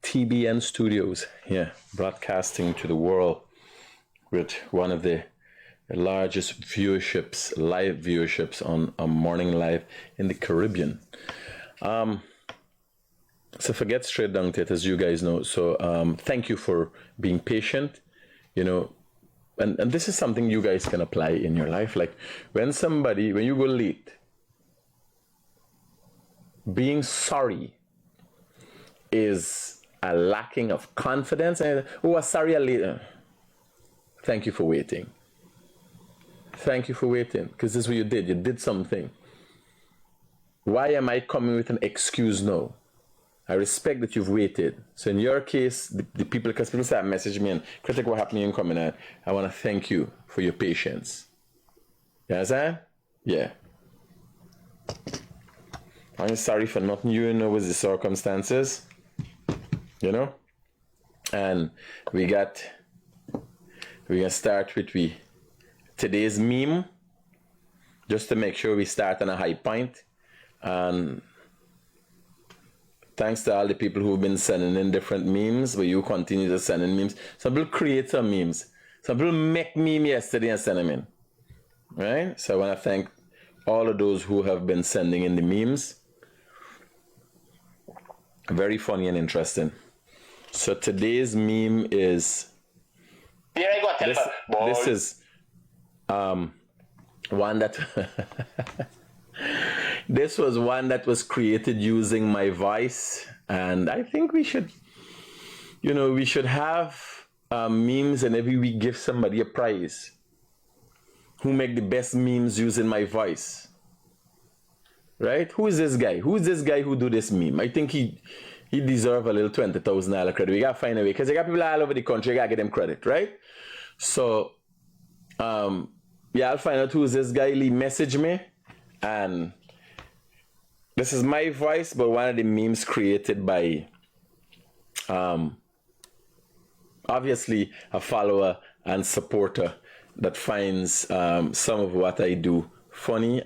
TBN Studios, broadcasting to the world with one of the largest live viewerships on Morning Live in the Caribbean. So forget straight down to it, as you guys know. So thank you for being patient, and this is something you guys can apply in your life. Like when you go late, being sorry is a lacking of confidence. And sorry, I'm late. Thank you for waiting. Thank you for waiting, because this is what you did. You did something. Why am I coming with an excuse now? I respect that you've waited. So in your case, the people, because people start messaging me and Critic, what happened in coming out? I want to thank you for your patience. You understand? Yeah. I'm sorry for nothing. With the circumstances. And we're gonna start with today's meme, just to make sure we start on a high point. And thanks to all the people who've been sending in different memes, but you continue to send in memes. Some people create some memes. Some people make meme yesterday and send them in. Right? So I want to thank all of those who have been sending in the memes. Very funny and interesting. So today's meme is... Here I go, this is one that... This was one that was created using my voice, and I think we should have memes, and every week give somebody a prize who make the best memes using my voice. Right? Who is this guy? Who is this guy who do this meme? I think he deserve a little $20,000 credit. We gotta find a way, because they got people all over the country. You gotta get them credit, right? So, I'll find out who is this guy. He message me, and this is my voice, but one of the memes created by, obviously a follower and supporter that finds some of what I do funny.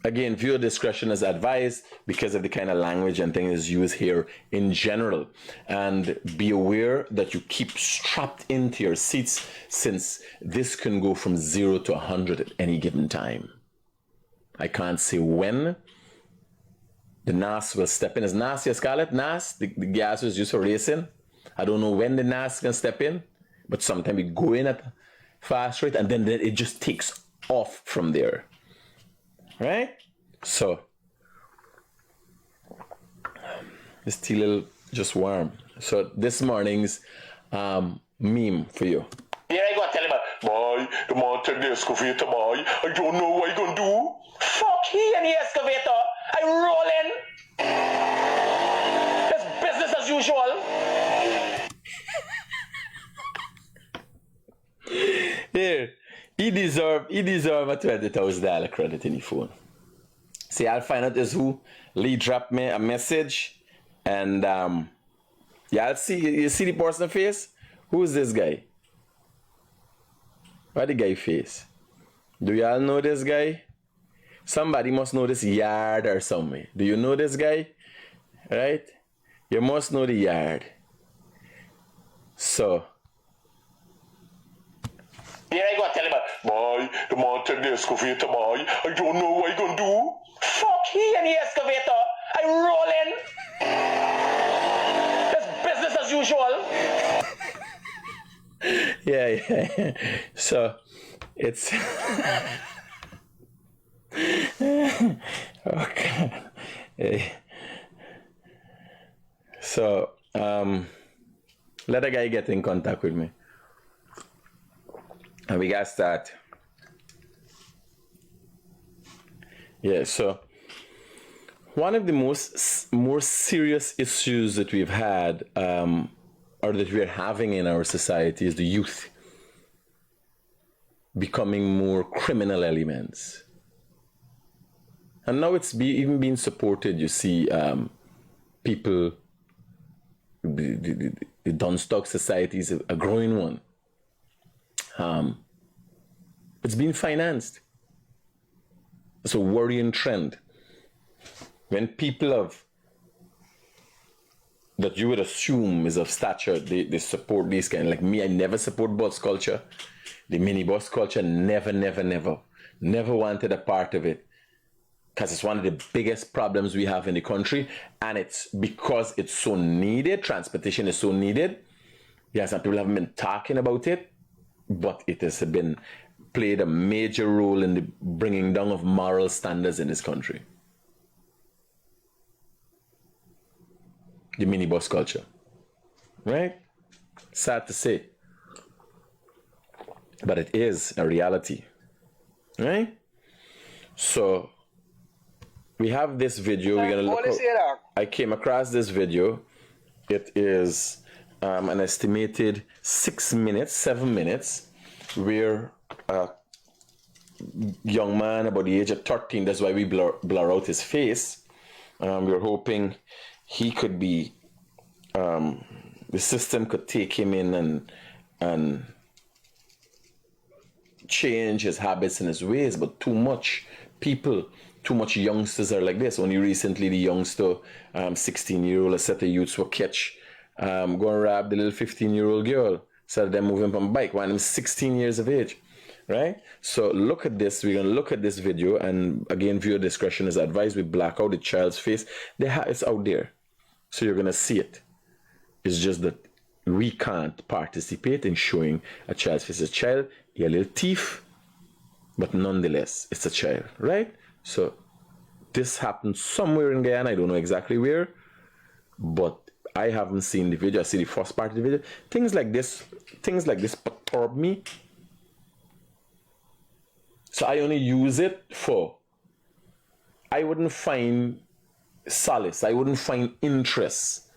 Again, viewer discretion is advised because of the kind of language and things used here in general. And be aware that you keep strapped into your seats, since this can go from 0 to 100 at any given time. I can't say when the NAS will step in. Is NAS, you call it NAS? The gas was used for racing. I don't know when the NAS can step in, but sometimes we go in at fast rate and then it just takes off from there. Right? So, this tea little just warm. So this morning's meme for you. Here I go, tell him, boy, the man take the excavator, boy. I don't know what you gonna do. Fuck he and the excavator. I rolling. It's business as usual. Here, he deserve a $20,000 credit in the phone. See, I'll find out is who. Lee dropped me a message, and I'll see. You see the person face? Who is this guy? What the guy face? Do y'all know this guy? Somebody must know this yard or somewhere. Do you know this guy? Right? You must know the yard. So. Here I go, tell him, boy, the man take the excavator, boy. I don't know what you gonna do. Fuck he and the excavator. I rolling. It's business as usual. Yeah. So, it's... Okay. Hey. So, let a guy get in contact with me. And we gotta start. Yeah, so one of the more serious issues that we've had, or that we're having in our society, is the youth becoming more criminal elements. And now it's even being supported. You see, people, the Dunstock Society is a growing one. It's being financed. It's a worrying trend. When people that that you would assume is of stature, they support these kind. Like me, I never support bus culture. The mini bus culture, never wanted a part of it. Because it's one of the biggest problems we have in the country. And it's because it's so needed. Transportation is so needed. Yes, and people haven't been talking about it. But it has been played a major role in the bringing down of moral standards in this country. The minibus culture. Right? Sad to say. But it is a reality. Right? So, we have this video. We're going to look at, I came across this video. It is an estimated 7 minutes, where a young man about the age of 13, that's why we blur out his face. We're hoping he could be, the system could take him in and change his habits and his ways, but too much youngsters are like this. Only recently the youngster, 16-year-old, a set of youths were catch, go and rob the little 15-year-old girl, so them moving from a bike when I'm 16 years of age, right? So look at this. We're going to look at this video, and again, viewer discretion is advised. We black out the child's face. It's out there, so you're going to see it. It's just that we can't participate in showing a child's face. A child, a little thief, but nonetheless, it's a child, right? So this happened somewhere in Guyana. I don't know exactly where, but I haven't seen the video. I see the first part of the video. Things like this perturb me. So I only use it for, I wouldn't find solace, I wouldn't find interest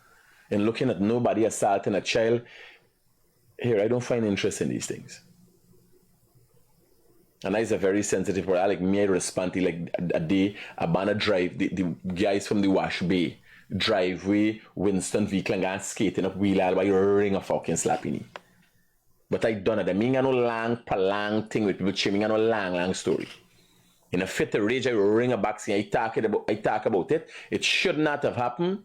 in looking at nobody assaulting a child. Here, I don't find interest in these things. And that is a very sensitive part. Like me, I respond to like a day, a banner drive, the guys from the Wash Bay driveway, Winston vehicle and skating up wheel while you're ring a fucking slapping. But I done it. I mean, I no long thing with people chiming, I no long story. In a fit of rage, I ring a back scene, I talk about it. It should not have happened.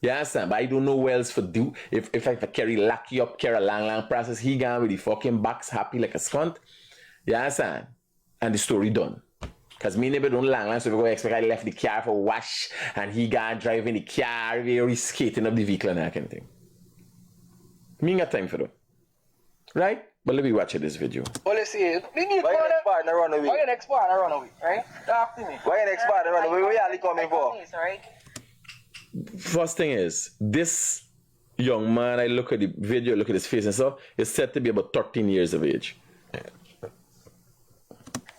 You understand? But I don't know what else to do. If I carry Lucky up, carry a long process, he gone with the fucking box happy like a skunt. You understand? And the story done. Because me never don't long, so we go expect I left the car for wash and he got driving the car, very skating up the vehicle and that kind of thing. Me ain't got time for that. Right? But let me watch this video. Well, let's see. Why your next partner run away? Why your next partner run away, right? Talk to me. Why your next partner run away? Where are you coming for? Right? First thing is, this young man, I look at the video, look at his face and stuff, is said to be about 13 years of age.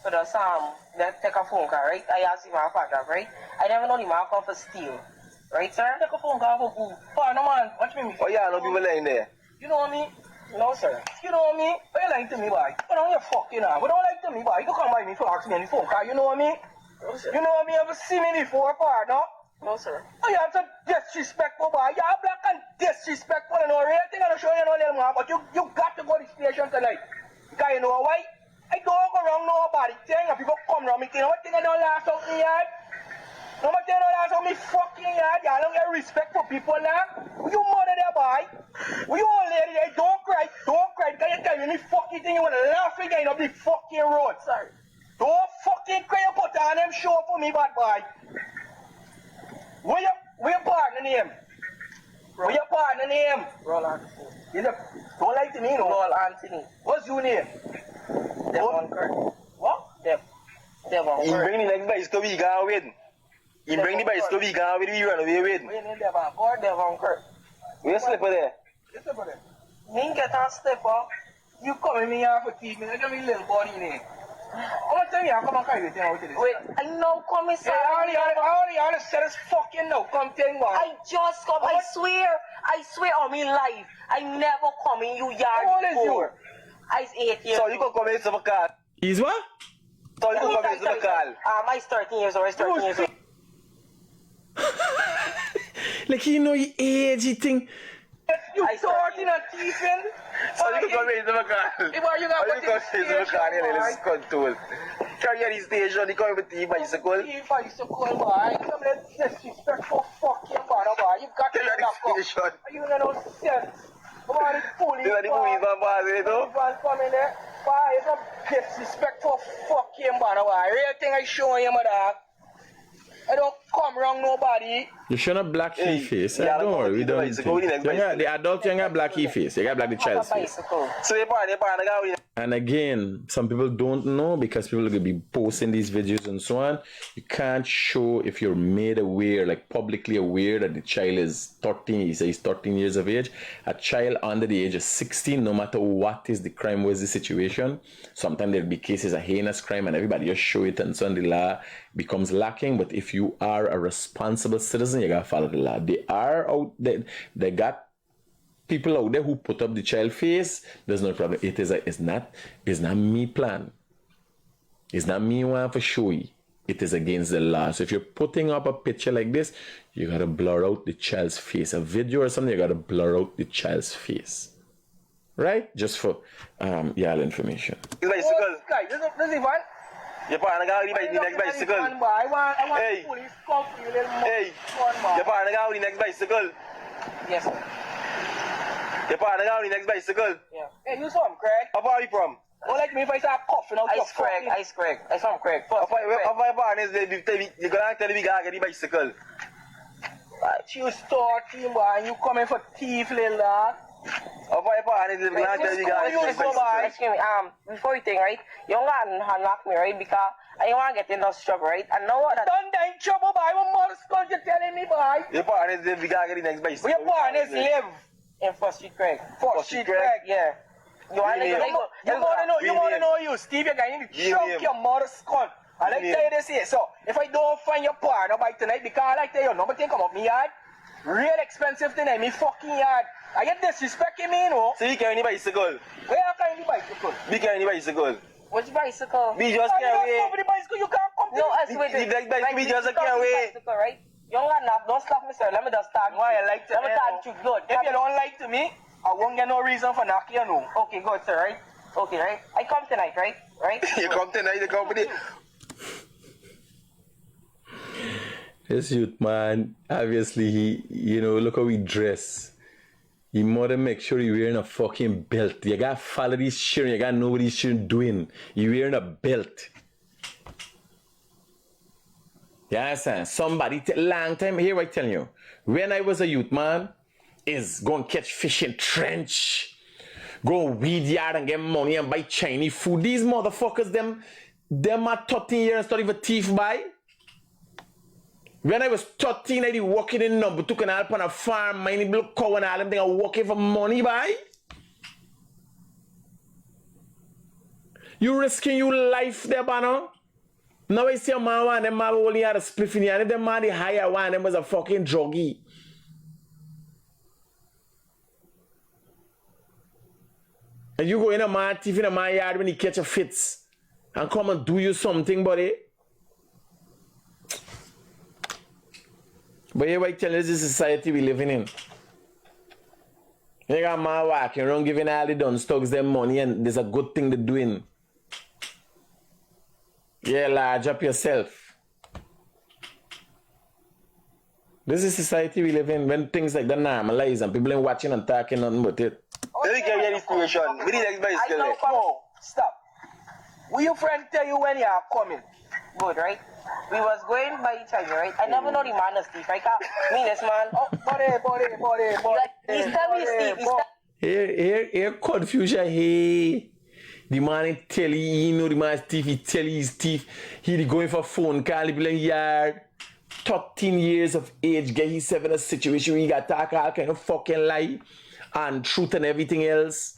So the that take a phone call, right? I asked him my partner, right? I never know him I come for steal. Right, sir? Take a phone call for who? Partner, man. Watch me. Oh, yeah, no people lying there. You know what I mean? No, sir. You know what I mean? Why you lying to me, boy? You know you're fucking up. But don't lie to me, boy. You come by me for asking me on the phone call. You know what I mean? No, sir. You know what I mean? Ever see me before, partner? No, sir. Oh, you have some disrespectful, boy. You're black and disrespectful and all. Real thing I'm showing you no little more, but you got to go to the station tonight. Because you know why? I don't go around nobody. Thing if people come around me, you know what thing I don't last out me yard? No matter don't last out me fucking yard. Y'all don't get respect for people now. You mother there, boy. You old lady there, don't cry. Because you tell me fucking thing you want to laugh again up the fucking road. Sorry. Don't fucking cry and put on them show for me, bad boy. Where your partner name? Where your partner name? Brawl Anthony. Don't lie to me, no. Brawl Anthony. What's your name? Devon Kurt. What? Devon Kurt. He bring the next bicycle we go with. He bring the bicycle we go with, we run away with. Where name Devon Kurt? Devon Kurt. Where you slipper there? You slipper there? Me get a slipper. You come in here for teeth, me. I got me little body in here. I'm gonna tell you, I come and carry you out to this. Wait, I know, commissar. All the said is fucking no. Come tell me what. I just come. I swear on me life. I never come in you yard before. I is 8 years. So you can come in to the car. Is what? So you can come in to the car. I 13 years old. I 13 years old. Like he know he age, he think. You starting a thieving? So you can raise the car. You got You can raise the car and let's control. Carry on the station, you come with the bicycle. Bicycle, boy. Some of that disrespectful fucking boy. You got to Carry on the station. You don't know sense. Boy, police. You know the movies on bars, you know? Coming there. Boy, it's a disrespectful fucking boy. Real thing I show you, mother. I don't come wrong nobody. You shouldn't black Hey, face. yeah, Don't worry, we go don't. to the next bicycle. The adult you got black face. You got black the child's face. Bicycle. So you go. And again, some people don't know because people are going to be posting these videos and so on. You can't show if you're made aware, like publicly aware that the child is 13, he says 13 years of age. A child under the age of 16, no matter what is the crime, what is the situation, sometimes there'll be cases of heinous crime and everybody just show it and so on, the law becomes lacking. But if you are a responsible citizen, you got to follow the law. They are out there, they got people out there who put up the child face. There's no problem. It's not me plan. It's not me want for show you. It is against the law. So if you're putting up a picture like this, you gotta blur out the child's face. A video or something, you gotta blur out the child's face. Right? Just for y'all information. Bicycle. Guy, this is one. Your partner got the next bicycle. I want Hey. police come for you little Hey, your partner got the next bicycle. Yes, sir. Your partner got the next bicycle. Yeah. Hey, you from Craig? How far are you from? Don't like me if I start coughing out your fucking... Ice Craig. I'm from Craig. How far your partner is there? You're going to tell me to get the bicycle. You starting, boy. You coming for thief, little dog. How far your partner is there? You're going to tell me to get the bicycle. Excuse me, before you think, right, you don't unlock me, right, because I don't want to get in no trouble, right, and know what that... Don't die in trouble, boy. One more skull you telling me, boy. Your partner is there, we got to get the next bicycle. Where your partners live? In First Street, Craig. First Street, Craig. Yeah. You want to You want to know you, Steve, you're going to chunk your mother's skull. I like to tell you this here. So, if I don't find your partner by tonight, because I like to tell you, nobody think come up me yard. Real expensive tonight, me fucking yard. I get disrespecting me, you know. So you carry the bicycle. Where are you the bicycle? Be carrying the bicycle. Which bicycle? Be just carry You over the bicycle, you can't come to No, me. I swear. The next bicycle, be just carry away. Bicycle, right? You don't got don't stop me, sir. Let me just start. Why I like to Let me start you good. If you don't like to me, I won't get no reason for knocking you, no. Okay, good, sir, right? Okay, right? I come tonight, right? Right? You come tonight, you come with it. This youth, man, obviously, look how he dress. He mother make sure he wearing a fucking belt. You gotta follow this shit, you gotta know what this shit doing. He wearing a belt. You understand? Somebody, long time, here I tell you, when I was a youth, man, is go and catch fish in trench, go weed yard and get money and buy Chinese food. These motherfuckers, them are 13 years and start even thief by. When I was 13, I did working in number two and help on a farm, mining blue cow and all them things, I working for money by. You risking your life there, Bano? Now I see a man one, them man only had a spliff in here, and them man the higher one, them was a fucking druggie. And you go in a man thief in a man yard when he catch a fits and come and do you something, buddy. But here I tell you, this is the society we living in. You got man walking around giving all the done thugs them money and there's a good thing to doing. Yeah, large up yourself. This is society we live in when things like that normalize and people ain't watching and talking nothing but it. Let me give you the situation. We need next bicycle. No, stop. Will your friend tell you when you are coming? Good, right? We was going by each other, right? I never know the man is thief, right? Me, this man. Oh, buddy. Like, he's telling me thief. Here, confusion. Hey, the man tell you, the man is thief. He tell you he's thief. He going for phone call. He be like, yard. 13 years of age, get himself in a situation where he got talk all kind of fucking lie and truth and everything else.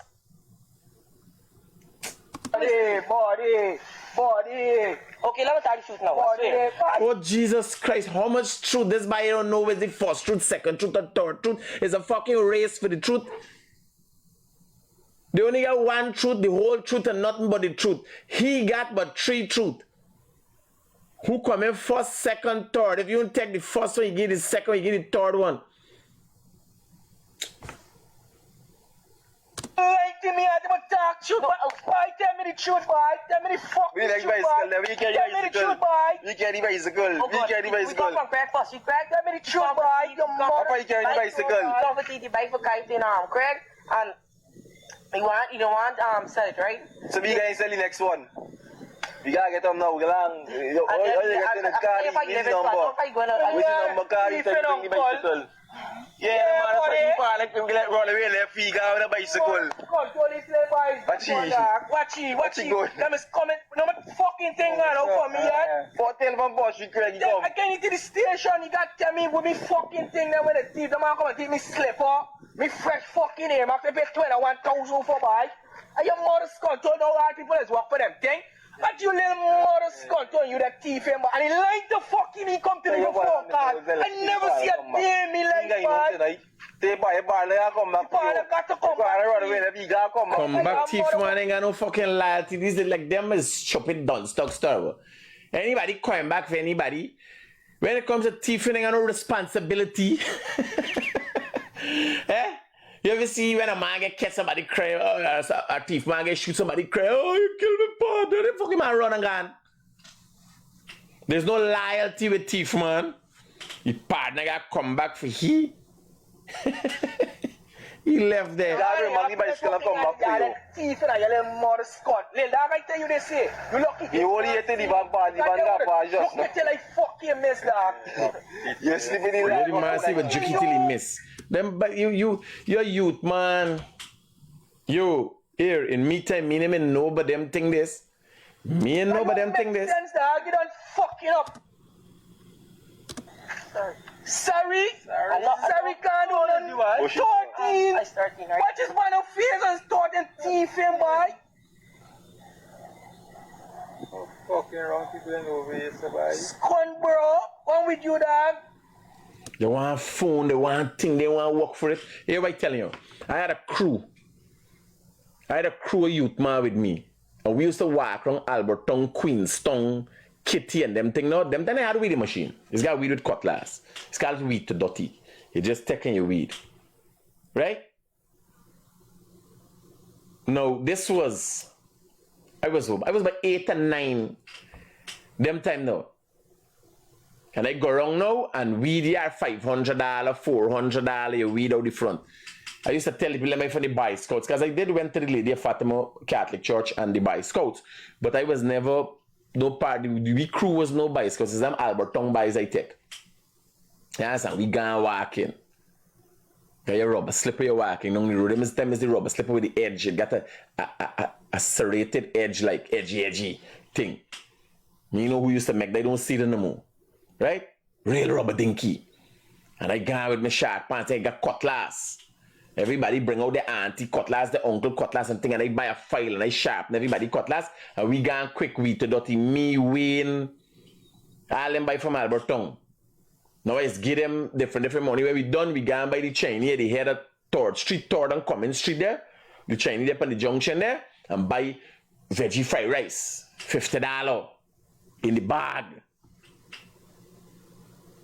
Body. Okay, let me tell you the truth now. I swear. Oh, Jesus Christ, how much truth? This guy don't know where's the first truth, second truth, or third truth. It's a fucking race for the truth. They only got one truth, the whole truth, and nothing but the truth. He got but 3 truth. Who come in first, second, third? If you don't take the first one, you get the second one, you get the third one. truth, boy. Tell me the truth, boy. Tell me the fucking truth, boy. Tell me the truth, boy. We carry bicycle. We carry We come bicycle. from breakfast. You Craig? Tell me the truth, boy. Your mother. Papa, you carry the bicycle. Come for the bike for Kite Craig, and you don't want sell it, right? So we gonna sell the next one. We gotta get them now. We gotta get in the car. This number. Which number car? You take the bicycle. Yeah, man, that's what you call it. We let run away left feet with a bicycle. Control this little boy. Watch he. Let me come in. No fucking thing, man. Don't come here. 14 from Bosch, we Craig, come. I came into the station. You got to tell me with me fucking thing there when the thief. The man come and take me slipper. Me fresh fucking name. After pay 21,000 for buy. And your mother's control. No hard people is work for them thing. But you little mother's control. You that thief him. And he like the fucking he come to the phone card. I never see a day in me like that. They buy a bar, they come back. Got to come back. Come back, thief man, ain't got no fucking loyalty. These like them is stupid done stock star. Anybody come back for anybody? When it comes to thieving, ain't got no responsibility. Eh? You ever see when a man get catch somebody cry, a thief man get shoot somebody cry, oh you killed my partner, the fucking man run and gone. There's no loyalty with thief man. Your partner got come back for he. He left there. Thief and your little mother Scott. Little dog, I tell you they say. You lucky. You only hit the back part, the back part just. Look till I fucking miss dog. You sleep in the You're the man see what Juki till he miss. Them, but you're youth, man. You, here, in me time, me never know but them think this. Me and know but them think this. Sense, dog. You don't fucking up. Sorry, can't do nothing. 13. I 13, right? What is one of fears and starting thieving, boy? fucking around people and over here, boy. Scun, bro. What with you, dog? They want phone, they want thing, they want work for it. Here I telling you, I had a crew of youth man with me. And we used to walk around Alberton, Queenstown, Kitty and them thing. No, them then I had a weed machine. It's got weed with cutlass. It's called weed to dirty. You're just taking your weed. Right? No, this was I was about 8 and 9 them time now. And I go around now and weed here $500, $400 your weed out the front. I used to tell people let me for the Boy Scouts because I did went to the Lady of Fatima Catholic Church and the Boy Scouts, but I was never no part. The crew was no Boy Scouts. It's them Alberton boys I take. Yes, and we gone walking. You rubber slipper you're walking on the road. Them is the rubber slipper with the edge. It got a serrated edge like edgy thing. You know who used to make? They don't see it anymore. Right? Real rubber dinky. And I gone with my shark pants. I got cutlass. Everybody bring out the auntie cutlass, the uncle cutlass and thing. And I buy a file and I sharpen everybody cutlass. And we gone quick weed to dirty. Me, Wayne. All them buy from Alberton. Now I just give them different money. Where we done, we gone by the Chinese. They had a street Third and Common Street there. The Chinese up on the junction there. And buy veggie fried rice. $50 in the bag.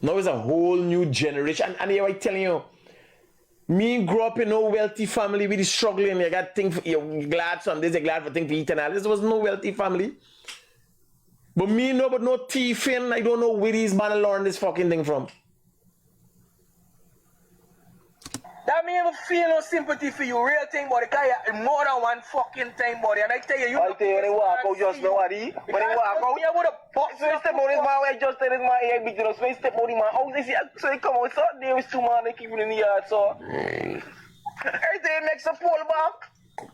Now it's a whole new generation. And here I telling you, me grew up in no wealthy family. We struggling. You got things, you're glad some days, you're glad for things to eat and all. This was no wealthy family. But me know, but no thieving. I don't know where these man learn this fucking thing from. That me ever feel no sympathy for you, real thing, but the guy more than one fucking time, buddy. And I tell you, I tell you, when they walk out just now, Adi. When they walk out, so he step out his man, I just tell his man, he beat us. So he step out his man, how they see, so he come out, so there is two man, they keep him in the yard, so. Every day he makes a pull back.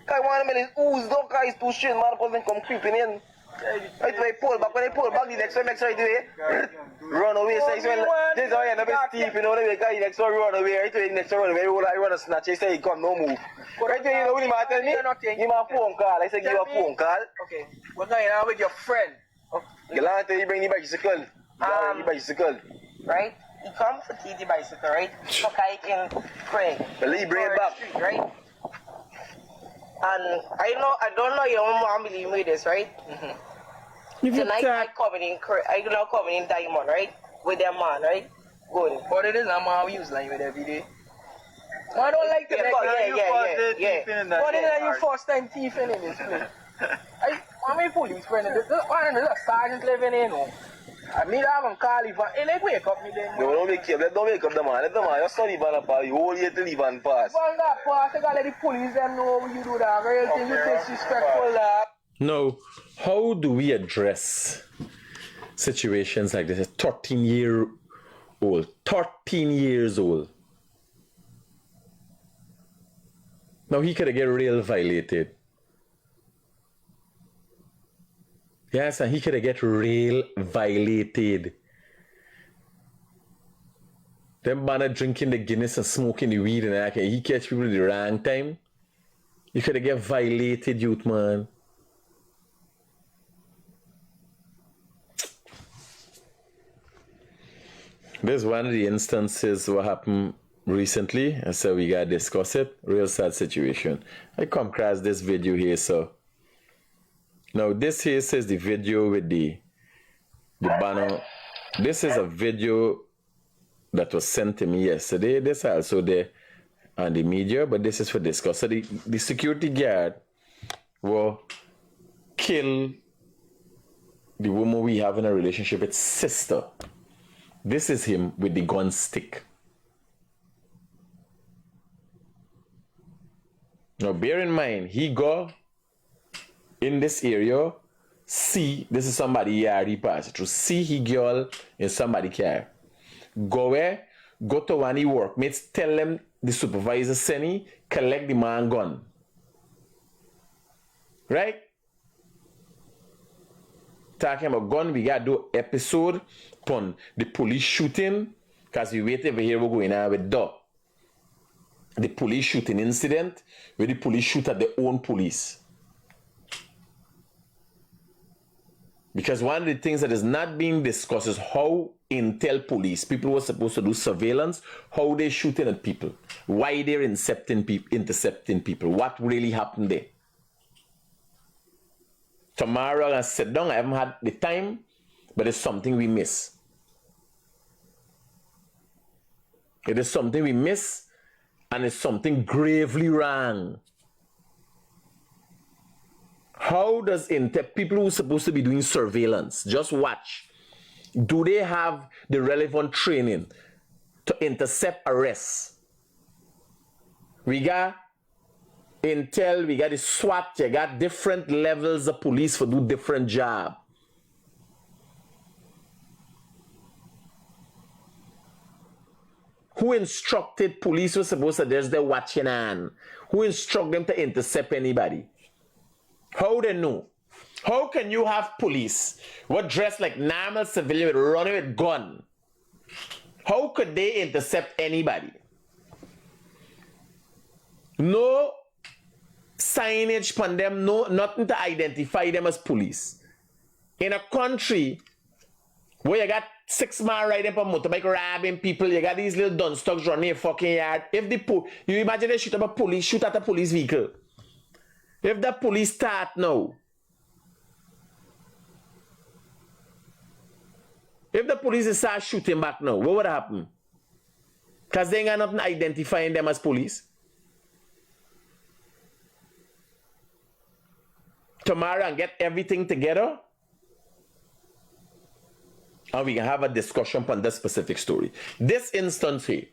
I want him in his ooze, don't cause he's too straight, man, because they come creeping in. Right away, pull back. When they pull back, the next one makes right away. Run away. So this is how you end up with Steve, you know, the next one run away. Right away, the next one run away. I run a snatch. He say he come, no move. Right away, you know what he might tell me? Give him a phone call. I say give a phone call. Okay. What's going on with your friend? The last time you bring the bicycle. The bicycle. Right? He come for the bicycle, right? So I can pray. Well, he bring it back. Street, right? And I don't know your mom believe me this, right? Tonight I now coming in Diamond, right? With their man, right? Good. But it is a man we use like with every day. I don't like to Yeah, But then you first time thieving in this place. I'm a police friend. There's a sergeant living in. I need to have him call Ivan. Hey, like wake up me then. No, don't wake up the man. Let the man. Your son Ivan pass. You hold here till Ivan pass. Ivan got pass. You gotta let the police them know when you do that. Real thing, you disrespectful that. Now, how do we address situations like this? A 13-year-old, 13 years old. Now he could get real violated. Yes, and he could get real violated. Them man drinking the Guinness and smoking the weed and that, he catch people at the wrong time. You could get violated, youth man. There's one of the instances what happened recently, and so we gotta discuss it. Real sad situation. I come across this video here, so now this here says the video with the banner. This is a video that was sent to me yesterday. This also there on the media, but this is for discuss. So the security guard will kill the woman we have in a relationship with sister. This is him with the gun stick. Now bear in mind, he go in this area, see, this is somebody yard he pass through, see he girl in somebody car. Go where? Go to one he workmates, tell them the supervisor send he, collect the man gun. Right? Talking about gun, we gotta do episode upon the police shooting, because we wait over here, we're going on with the police shooting incident, where the police shoot at their own police. Because one of the things that is not being discussed is how intel police, people who are supposed to do surveillance, how they shooting at people, why they're intercepting people, what really happened there. Tomorrow I'm gonna sit down, I haven't had the time, but it's something we miss. It is something we miss, and it's something gravely wrong. How does people who are supposed to be doing surveillance, just watch, do they have the relevant training to intercept arrests? We got intel, we got the SWAT, you got different levels of police for do different job. Who instructed police were supposed to just there watching on? Who instruct them to intercept anybody? How they know? How can you have police what dressed like normal civilian with running with gun? How could they intercept anybody? No signage on them, no nothing to identify them as police. In a country where you got 6 man riding up a motorbike robbing people, you got these little dunstocks running a fucking yard. If you imagine they shoot at a police vehicle. If the police start now, if the police start shooting back now, what would happen? Because they ain't got nothing identifying them as police. Tomorrow and get everything together, and we can have a discussion on this specific story. This instance here,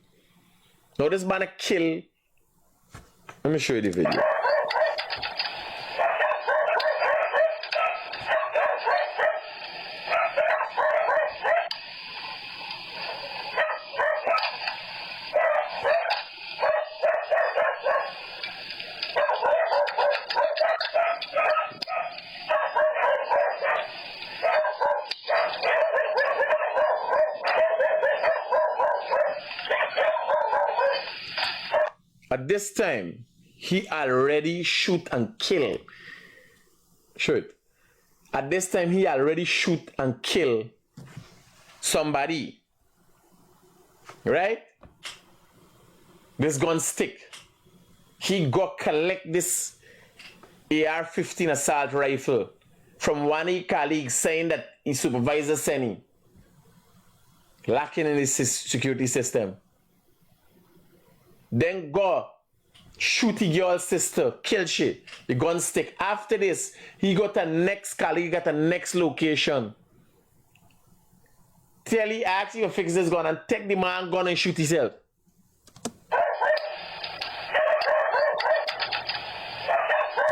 now this man kill. Let me show you the video. At this time, he already shoot and kill. Shoot. At this time, he already shoot and kill somebody. Right? This gun stick. He go collect this AR-15 assault rifle from one of his colleagues saying that his supervisor sent him. Lacking in his security system. then go shoot the girl's sister, kill she, the gun stick. After this, he got a next call, he got a next location. Tell he ask you to fix this gun and take the man gun and shoot himself.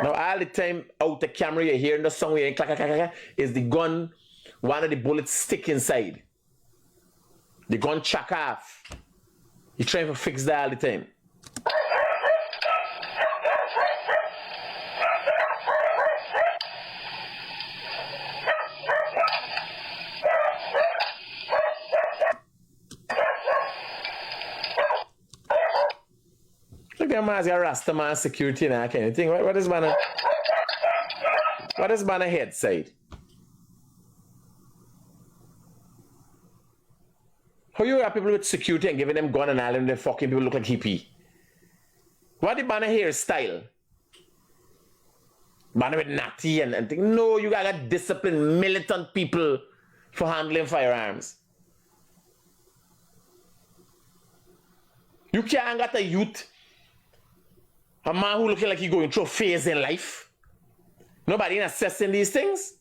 Now all the time out the camera you're hearing the song, you're hearing clack, clack, clack, clack, is the gun, one of the bullets stick inside. The gun chuck off. You're trying to fix that all the time. Look at man's got Rasta man security and that kind of thing. What is man head side? How you got people with security and giving them gun and all and them fucking people look like hippie? What the banner hairstyle? Banner with natty and thing. No, you got disciplined militant people for handling firearms. You can't get a youth, a man who looking like he going through a phase in life. Nobody assessing these things.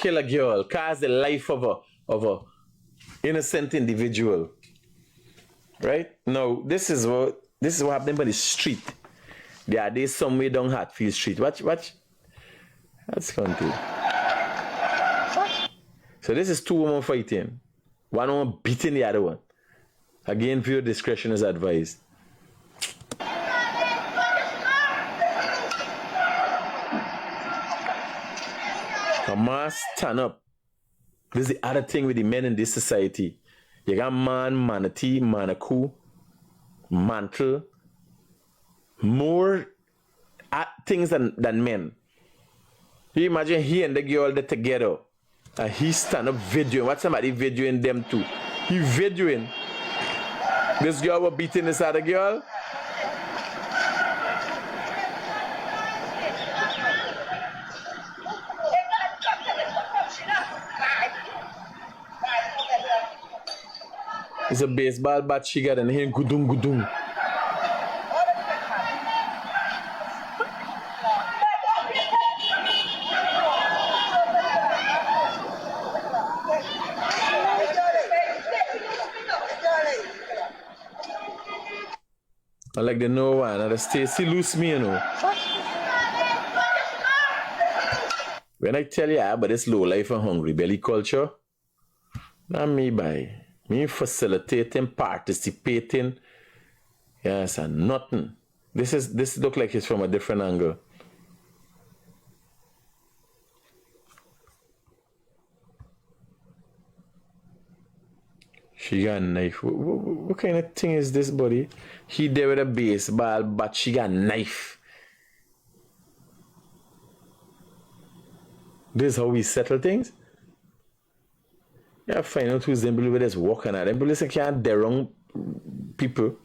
Kill a girl, cause the life of a innocent individual. Right? Now, this is what happening by the street. There are days somewhere down Hatfield Street. Watch. Let's continue. So this is two women fighting. One woman beating the other one. Again, viewer discretion is advised. A man stand up. This is the other thing with the men in this society. You got man, manatee, manaku, mantle, more things than men. You imagine he and the girl they together and he stand up videoing. What somebody videoing them too? He videoing. This girl was beating this other girl. It's a baseball bat she got and here gudung gudung. I like the no one and the Stacy loose me, you know. When I tell you about this low life and hungry belly culture, not me by. Me facilitating, participating, yes, and nothing. This look like it's from a different angle. She got a knife. What kind of thing is this, buddy? He there with a baseball, but she got a knife. This is how we settle things? Yeah, find out who's them people that's walking at them. But listen, can't the wrong people.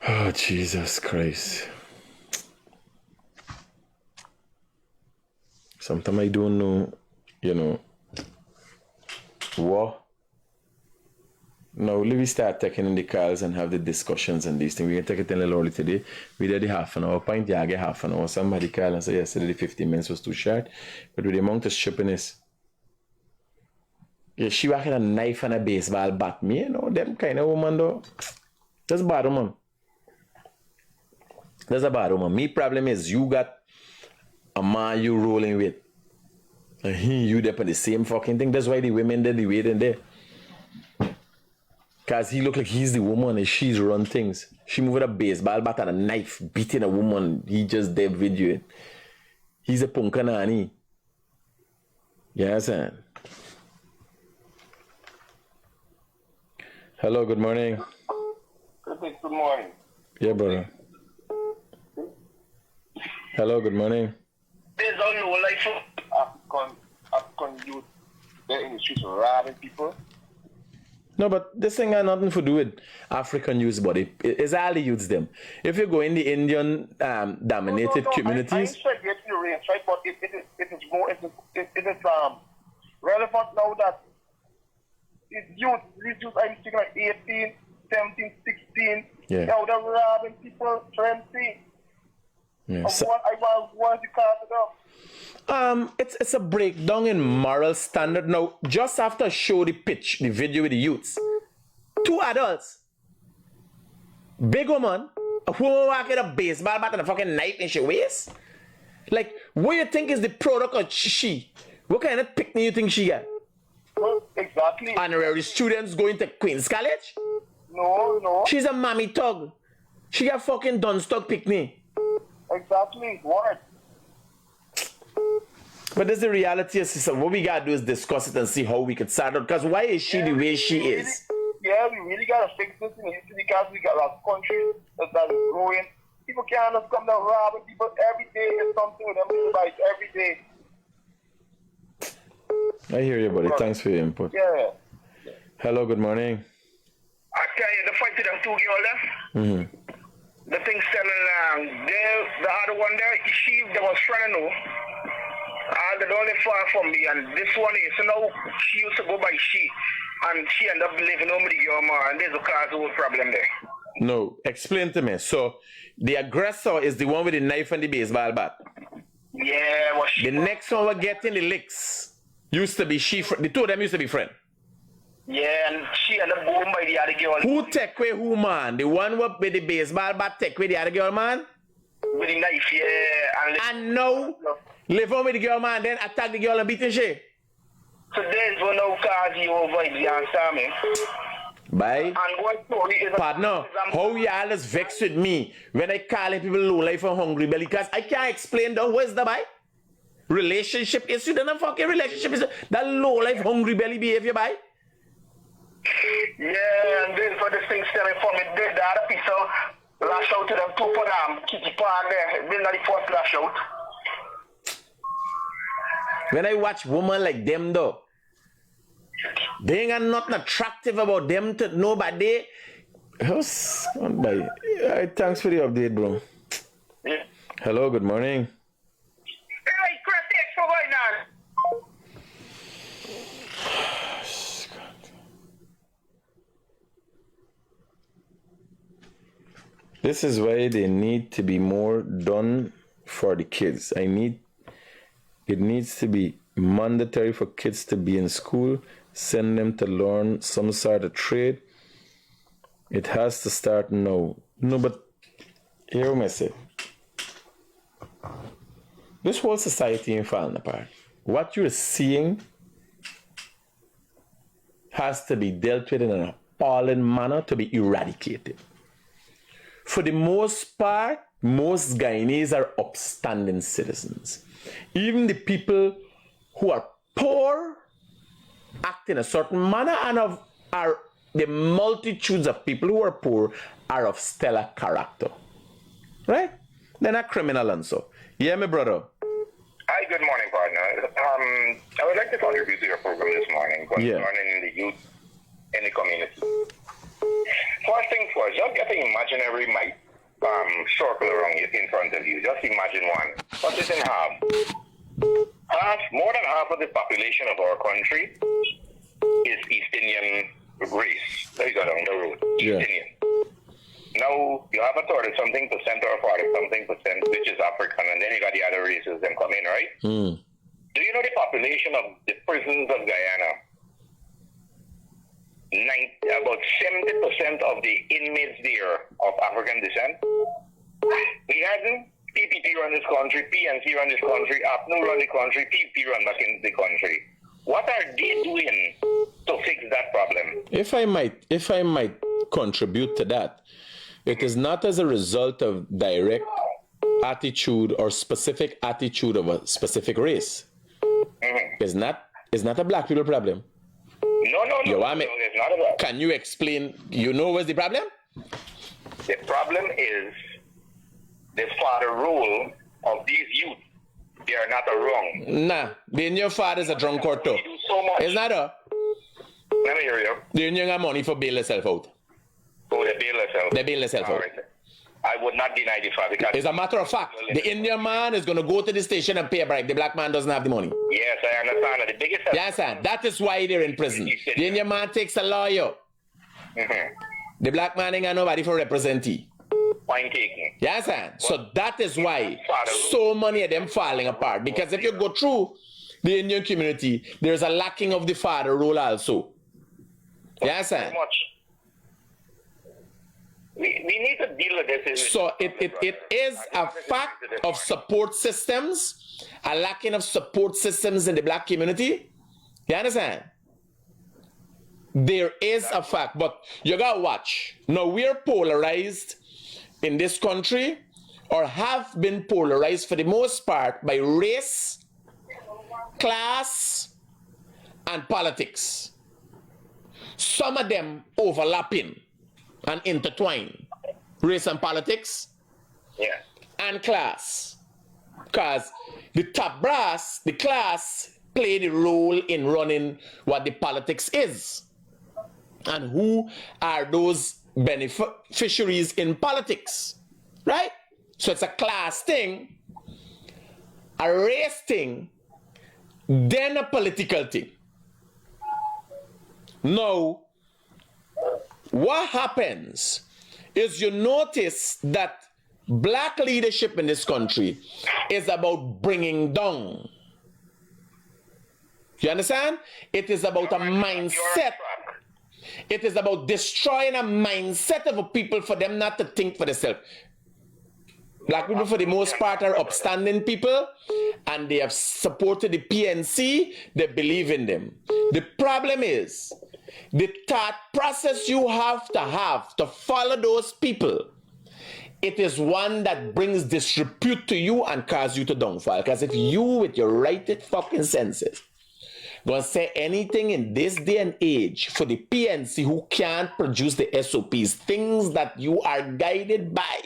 Oh, Jesus Christ. Sometimes I don't know, you know, what. Now, let me start taking in the calls and have the discussions and these things. We can take it in a little early today. We did the half an hour point. Yeah, I get half an hour. Somebody called and said yesterday the 15 minutes was too short. But with the amount of shippiness, yeah, she walking a knife and a baseball bat. Me, you know, them kind of woman though. That's a bad woman. That's a bad woman. Me problem is you got a man you rolling with. And you there for the same fucking thing. That's why the women there, the waiting there. Because he look like he's the woman and she's run things. She move with a baseball bat and a knife, beating a woman. He just there videoing. He's a punkanani. Yes, man. Hello, good morning. Critic, good morning. Yeah, brother. Hello, good morning. There's only one life Afghan youth they're in the streets robbing people. No, but this thing got nothing to do with African youths, but it's all the youths them. If you go in the Indian dominated communities. I ain't sure get the range, right? But it is more relevant now that these youth I'm thinking like 18, 17, 16. Yeah. Now they're robbing people, 20. Yeah. So, What's the cause of that? it's a breakdown in moral standard. Now, just after I show the video with the youths, 2 adults, big woman, a woman walking a baseball bat and a fucking knife in she waist. Like, what you think is the product of she? What kind of picnic you think she got? Well, exactly. Honorary students going to Queen's College? No. She's a mammy tug. She got fucking Dunstock picnic. Exactly. What? But that's the reality, sister. What we gotta do is discuss it and see how we can start out. Because why is she the way she is? Yeah, we really gotta fix this in history because we got a country that is growing. People can't just come down robbing people every day. There's something with them like every day. I hear you, buddy. Thanks for your input. Yeah. Hello, good morning. I tell you, the fight to them 2 girls there. Mm-hmm. The thing's selling along. The other one there, they was trying to know. They're only far from me, and this one is, so now she used to go by she, and she ended up living home with the girl, man, and there's a cause of a problem there. No, explain to me. So, the aggressor is the one with the knife and the baseball bat. Yeah, well, the next one we're getting the licks used to be she. The 2 of them used to be friends. Yeah, and she ended up going by the other girl. Who take away who, man? The one with the baseball bat take away the other girl, man? With the knife, yeah. And now, live on with the girl, man, then attack the girl and beat the shit. So there's one now cause you over, you understand me? Bye. And one story is... Partner, how you always vex with me when I calling people low life and hungry belly? Because I can't explain the where's the bye? Relationship issue, then a fucking relationship issue. That low life hungry belly behavior, bye? Yeah, and then for this thing stemming from it, the other piece of lash out to them 2 for them, Kitty Park there. This is not the first lash out. When I watch women like them though, they ain't got nothing attractive about them to nobody. Thanks for the update, bro. Yeah. Hello, good morning. Hey, Critic, for going on? This is why they need to be more done for the kids. It needs to be mandatory for kids to be in school, send them to learn some sort of trade. It has to start now. No, but hear what I say. This whole society is falling apart. What you're seeing has to be dealt with in an appalling manner to be eradicated. For the most part, most Guyanese are upstanding citizens. Even the people who are poor act in a certain manner, and are the multitudes of people who are poor are of stellar character. Right? They're not criminal and so. Yeah, my brother. Hi, good morning, partner. I would like to contribute to your program this morning concerning the youth in the community. First thing first, just get an imaginary mic circle around you in front of you. Just imagine one. Cut it in half. More than half of the population of our country is East Indian race. There you go down the road. East Indian. Now, you have a 30-something percent or 40-something percent, which is African, and then you got the other races that come in, right? Do you know the population of the prisons of Guyana? About 70% of the inmates there of African descent. We had PPP run this country, PNC run this country, APNU run the country, PPP run back in the country. What are they doing to fix that problem? If I might contribute to that, it is not as a result of direct attitude or specific attitude of a specific race. It's not a black people problem. No, it's not about. Can you explain? You know what's the problem? The problem is the father role of these youth You're not a wrong. Nah, being your father is a drunk or two. You do so much. Is that a? Let me hear you. The union have money for bail yourself out. Oh, they bail themselves. They bail themselves out. Right. I would not deny the fact because It's a matter of fact. The Indian man is going to go to the station and pay a bribe. The black man doesn't have the money. yes, I understand. The biggest. You understand? That is why they're in prison. The Indian man takes a lawyer. Mm-hmm. The black man ain't got nobody for represent him. Point taken. You understand? So that is why so many of them falling apart. Because if you go through the Indian community, there's a lacking of the father role also. You understand? Much. We need to deal with this. So it is a fact of support systems, a lacking of support systems in the black community. You understand? There is a fact, but you gotta watch. Now we're polarized in this country, or have been polarized for the most part by race, class, and politics. Some of them overlapping and intertwined. Race and politics, Yeah. and class. Because the top brass, the class, play the role in running what the politics is. And who are those beneficiaries in politics, right? So it's a class thing, a race thing, then a political thing. Now, what happens is you notice that black leadership in this country is about bringing down. You understand? It is about a mindset. It is about destroying a mindset of a people for them not to think for themselves. Black people, for the most part, are upstanding people, and they have supported the PNC. They believe in them. The problem is the thought process you have to follow those people. It is one that brings disrepute to you and causes you to downfall. Because if you, with your right fucking senses, gonna say anything in this day and age for the PNC who can't produce the SOPs, things that you are guided by.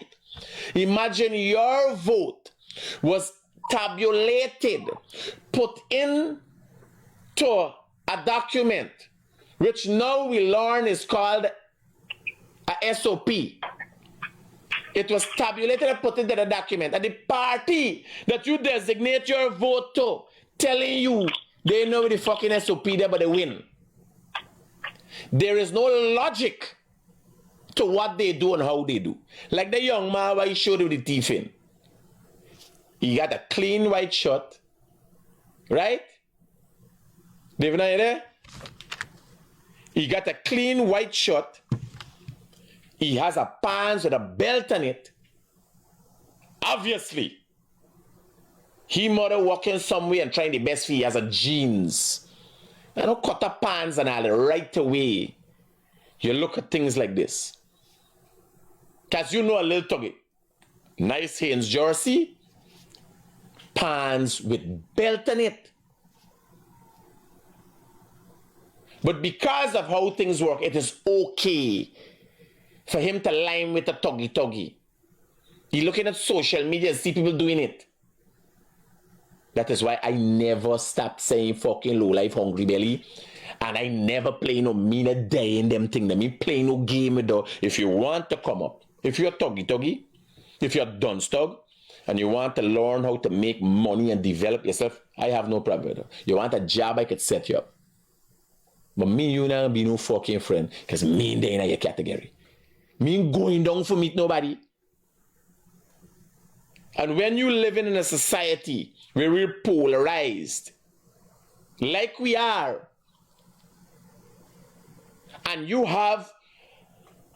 Imagine your vote was tabulated, put into a document, which now we learn is called a SOP. It was tabulated and put into the document. And the party that you designate your vote to, telling you they know the fucking SOP there, but they win. There is no logic to what they do and how they do. Like the young man who showed you the teeth in. He got a clean white shirt, right? David, are you there? He got a clean white shirt. He has a pants with a belt on it. Obviously, he mother walking somewhere and trying the best for he has a jeans. I don't cut up pants and all right away. You look at things like this. Because you know a little tuggy. Nice Hanes jersey, pants with belt on it. But because of how things work, it is okay for him to line with a tuggy. You're looking at social media and see people doing it. That is why I never stop saying fucking low life hungry belly. And I never play no mean a day in them thing. I mean play no game though. If you want to come up, if you're tuggy, if you're dunce tug, and you want to learn how to make money and develop yourself, I have no problem with it. You want a job, I could set you up. But me, you not be no fucking friend, because me ain't there in your category. Me ain't going down for meet nobody. And when you living in a society where we're polarized, like we are, and you have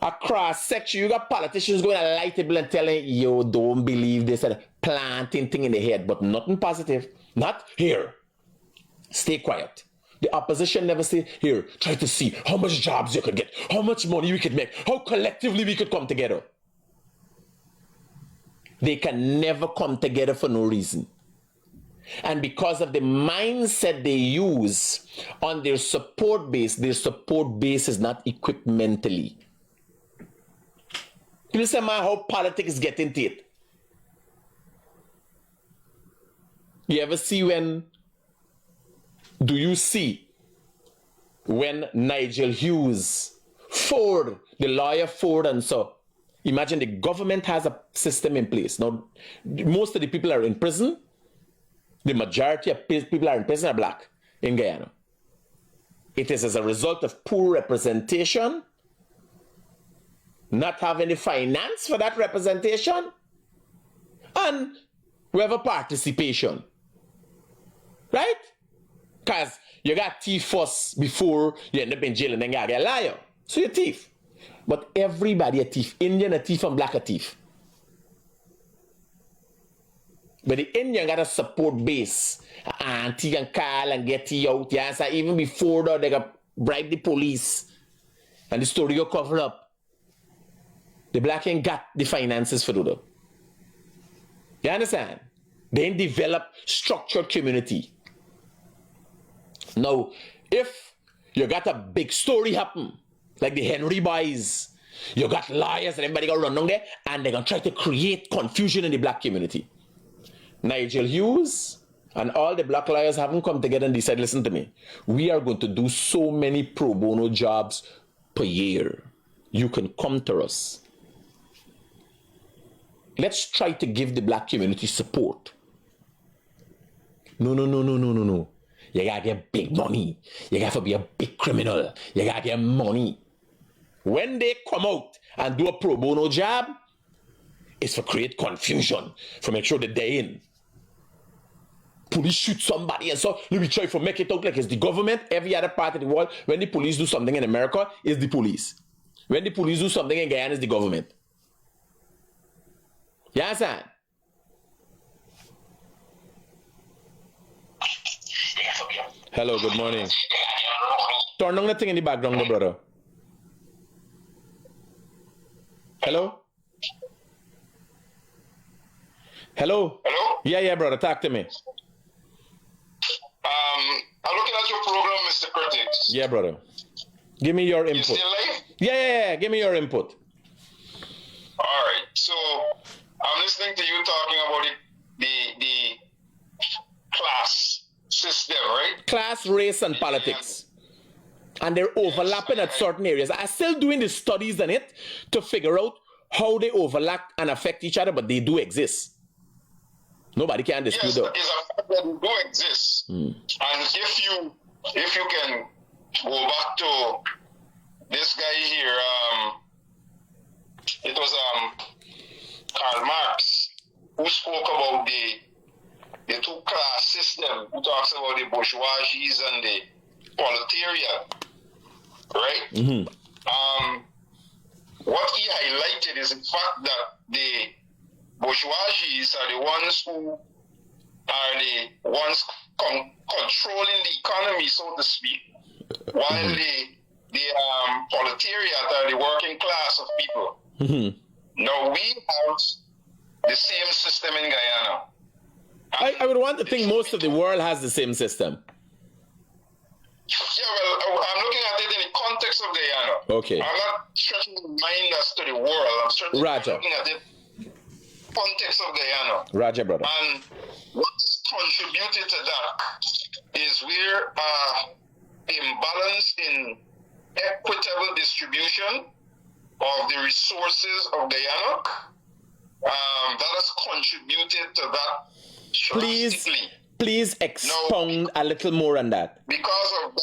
a cross section, you got politicians going to light table and telling you don't believe this and planting thing in the head, but nothing positive. Not here. Stay quiet. The opposition never say, here, try to see how much jobs you could get, how much money we could make, how collectively we could come together. They can never come together for no reason. And because of the mindset they use on their support base is not equipped mentally. People say, man, how politics get into it. You ever see when, do you see when Nigel Hughes, Ford, the lawyer Ford and so, imagine the government has a system in place. Now, most of the people are in prison. The majority of people are in prison are black in Guyana. It is as a result of poor representation, not having the finance for that representation, and we have a participation. Right? Because you got thief first before you end up in jail and then you get a liar. So you're a thief. But everybody a thief. Indian a thief and black a thief. But the Indian got a support base. Auntie can call and get you out. Yeah, so even before that, they got bribe the police. And the story got covered up. The black ain't got the finances for that. You understand? They ain't develop structured community. Now, if you got a big story happen, like the Henry boys, you got liars and everybody got run down there, and they're going to try to create confusion in the black community. Nigel Hughes and all the black lawyers haven't come together and decided, listen to me, we are going to do so many pro bono jobs per year. You can come to us. Let's try to give the black community support. No. You gotta get big money. You gotta be a big criminal. You gotta get money. When they come out and do a pro bono job, it's for create confusion, for make sure that they're in. Police shoot somebody and so let me try to make it out like it's the government. Every other part of the world, when the police do something in America, it's the police. When the police do something in Guyana, it's the government. You understand? Hello, good morning. Turn on the thing in the background, brother. Hello? Hello? Hello? Yeah, brother. Talk to me. I'm looking at your program, Mr. Critic. Yeah, brother. Give me your input. You still live? Yeah. Give me your input. All right. So I'm listening to you talking about the class system, right? Class, race, and politics. And they're overlapping at certain areas. I'm still doing the studies on it to figure out how they overlap and affect each other, but they do exist. Nobody can dispute that. Yes, it's a fact that they do exist. And if you can go back to this guy here, it was Karl Marx who spoke about the two-class system, who talks about the bourgeoisie and the proletariat, right? Mm-hmm. What he highlighted is the fact that the bourgeoisie are the ones who are the ones controlling the economy, so to speak, while the proletariat are the working class of people. Mm-hmm. Now we have the same system in Guyana. I would want to think most of the world has the same system. Yeah, well, I'm looking at it in the context of Guyana. Okay. I'm not stretching the mind as to the world. I'm certainly looking at it in the context of Guyana. Roger, brother. And what's contributed to that is we're imbalance in equitable distribution of the resources of Guyana. That has contributed to that drastically. Please expound a little more on that. Because of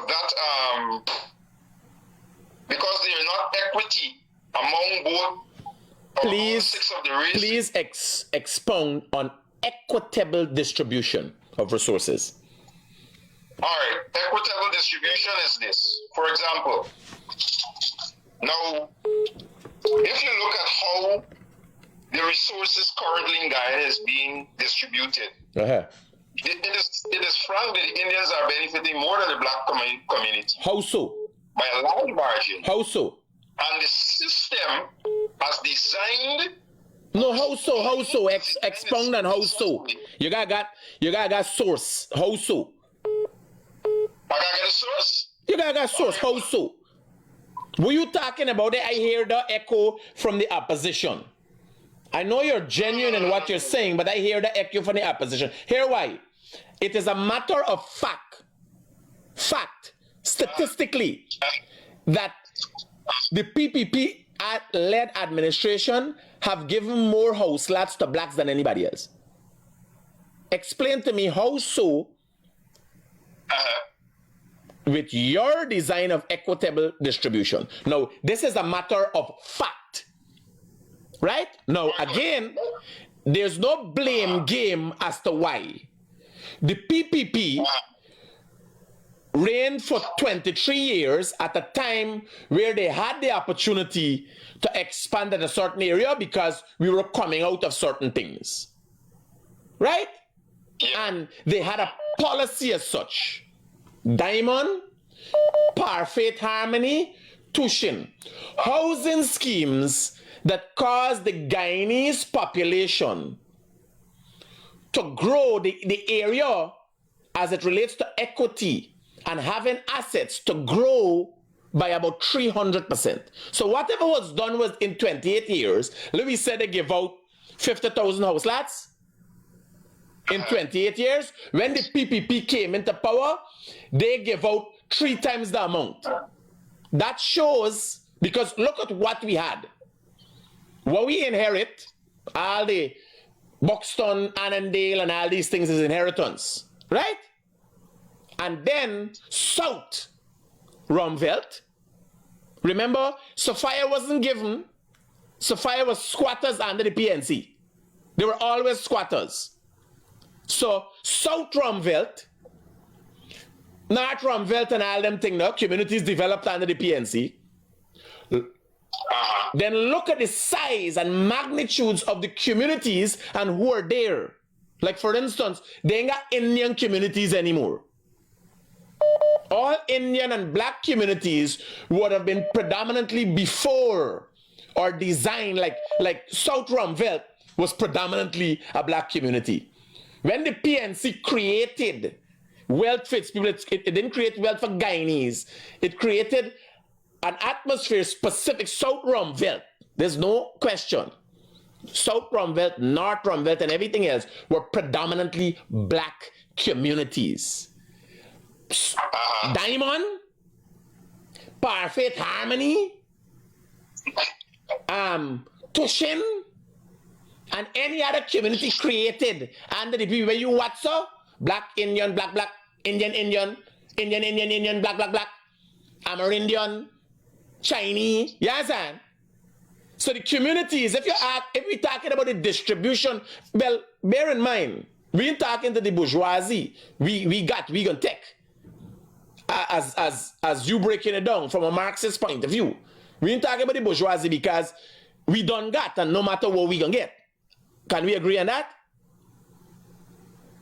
that, because there is not equity among both six of the races. Please expound on equitable distribution of resources. All right, equitable distribution is this. For example, now, if you look at how the resources currently in Guyana is being distributed, it is frank that the Indians are benefiting more than the black community. How so? By a large margin. How so? And the system has designed. No, how so? How so? Expound on how so. You got source. How so? I got a source. You got source. How so? Were you talking about it? I hear the echo from the opposition. I know you're genuine in what you're saying, but I hear the echo from the opposition. Here why. It is a matter of fact, statistically, that the PPP-led administration have given more house lots to blacks than anybody else. Explain to me how so with your design of equitable distribution. Now, this is a matter of fact, right? Now, again, there's no blame game as to why. The PPP reigned for 23 years at a time where they had the opportunity to expand in a certain area because we were coming out of certain things, right? And they had a policy as such. Diamond, Parfait Harmony, Tushin. Housing schemes that caused the Guyanese population to grow the area as it relates to equity and having assets to grow by about 300%. So whatever was done was in 28 years, Louis said they give out 50,000 house lots in 28 years. When the PPP came into power, they gave out 3 times the amount. That shows, because look at what we had. What we inherit, all the Buxton, Annandale, and all these things is inheritance, right? And then South Rumveld. Remember, Sophia wasn't given. Sophia was squatters under the PNC. They were always squatters. So South Rumveld, North Rumveld and all them things now, communities developed under the PNC. Then look at the size and magnitudes of the communities and who are there. Like for instance, they ain't got Indian communities anymore. All Indian and black communities would have been predominantly before or designed like South Rumveld was predominantly a black community. When the PNC created wealth for its people, it didn't create wealth for Guyanese. It created an atmosphere specific. South Rumveld, there's no question. South Rumveld, North Rumveld, and everything else were predominantly black communities. Diamond, Parfait Harmony, Tushin, and any other community created under the people where you watch so black Indian, black Indian, black Amerindian, Chinese, you understand? So the communities, if we're talking about the distribution, well, bear in mind, we ain't talking to the bourgeoisie. We gonna take. As you breaking it down from a Marxist point of view. We ain't talking about the bourgeoisie because we done got, and no matter what we gonna get. Can we agree on that?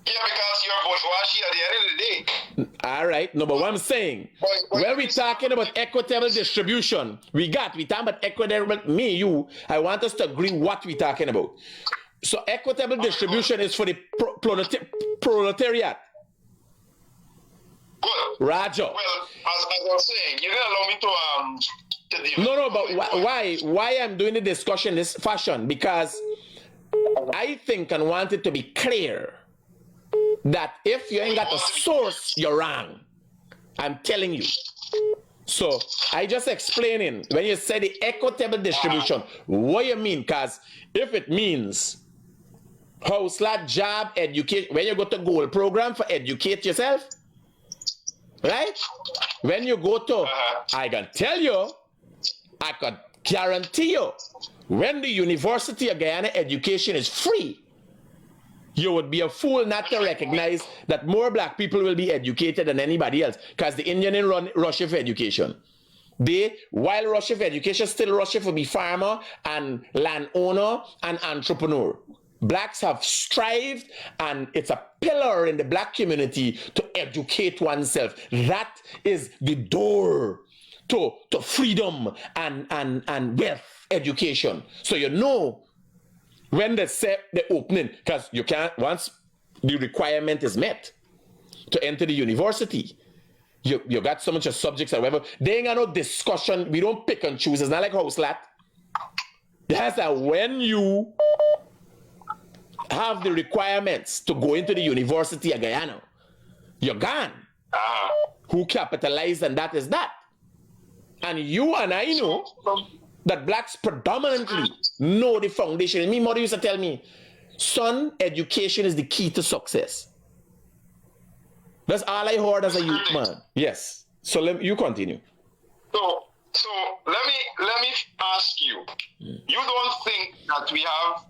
Yeah, because you're bourgeoisie at the end of the day. All right. No, but what I'm saying, when we talking about equitable distribution, we talking about equitable, you, I want us to agree what we talking about. So equitable distribution is for the proletariat. Good. Roger. Well, as I was saying, you didn't allow me to No, but why I'm doing the discussion this fashion? Because I think and want it to be clear that if you ain't got a source, you're wrong. I'm telling you. So I just explaining when you say the equitable distribution, what you mean? Because if it means house lot, job, educate, when you go to gold program for educate yourself, right? When you go to, I can tell you, I could guarantee you, when the University of Guyana education is free, you would be a fool not to recognize that more black people will be educated than anybody else, because the Indian in Russia for education. While Russia for education, still Russia for be farmer and landowner and entrepreneur. Blacks have strived, and it's a pillar in the black community to educate oneself. That is the door to freedom and wealth education. So you know when they set the opening, because you can't, once the requirement is met to enter the university, you got so much of subjects or whatever, they ain't got no discussion. We don't pick and choose. It's not like house lot. That's that when you have the requirements to go into the University of Guyana, you're gone. Who capitalized on that is that. And you and I know that blacks predominantly know the foundation. Me mother used to tell me, son, education is the key to success. That's all I heard as a youth man. Yes. So you continue. So let me ask you. You don't think that we have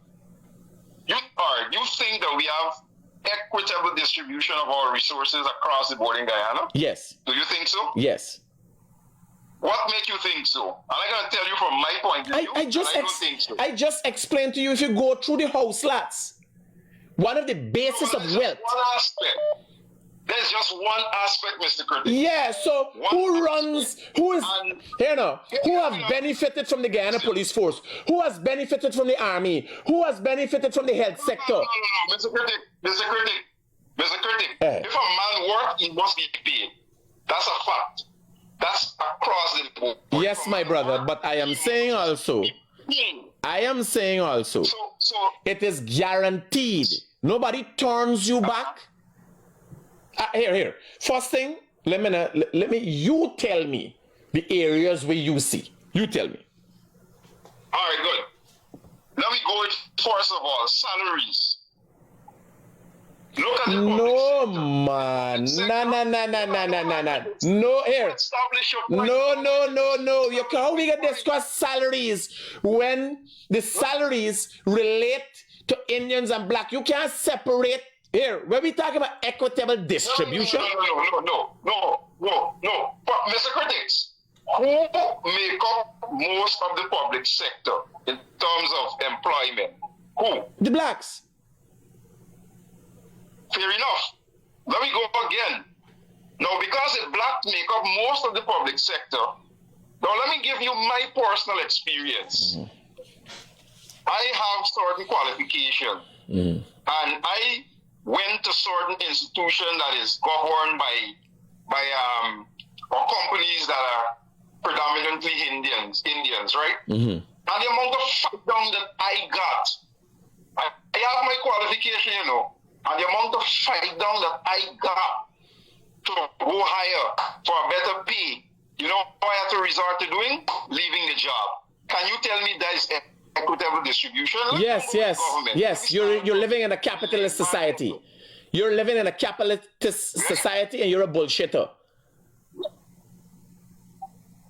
you think that we have equitable distribution of our resources across the board in Guyana? Yes. Do you think so? Yes. What makes you think so? And I'm going to tell you from my point of view, I don't think so. I just explained to you, if you go through the house lots, one of the basis of wealth. One aspect. There's just one aspect, Mr. Critic. Yeah, so who have benefited from the Guyana Police Force? Who has benefited from the Army? Who has benefited from the health sector? No, Mr. Critic. If a man works, he must be paid. That's a fact. That's across the board. Yes, my brother, but I am saying also, so it is guaranteed. Nobody turns you back. Here. First thing, you tell me the areas where you see. You tell me. All right, good. Let me go with, first of all, salaries. Look at the no, man. No, here. No. How we can discuss salaries when the salaries relate to Indians and black? You can't separate. Here, when we talk about equitable distribution. No. But Mr. Critics, who make up most of the public sector in terms of employment? Who? The blacks. Fair enough. Let me go again. Now, because the blacks make up most of the public sector, now let me give you my personal experience. I have certain qualification, and I went to certain institution that is governed by or companies that are predominantly Indians, right? And the amount of fight down that I got, I have my qualification, you know, and the amount of fight down that I got to go higher for a better pay, you know what I had to resort to doing? Leaving the job. Can you tell me that is equitable distribution? Yes. You're living in a capitalist society. You're living in a capitalist society and you're a bullshitter.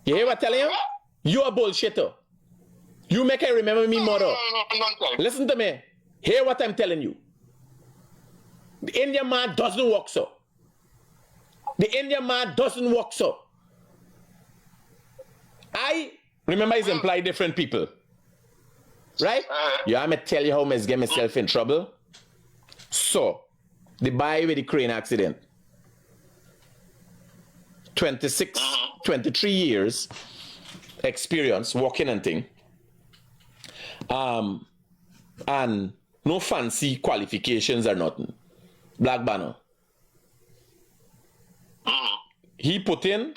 You hear what I'm telling you? You're a bullshitter. You make it remember me, mother. No. Listen to me. Hear what I'm telling you. The Indian man doesn't work so. The Indian man doesn't work so. I remember he's implied different people. Right? Yeah, I'm going to tell you how I get myself in trouble. So, the boy with the crane accident. 23 years experience walking and thing. And no fancy qualifications or nothing. Black banner. He put in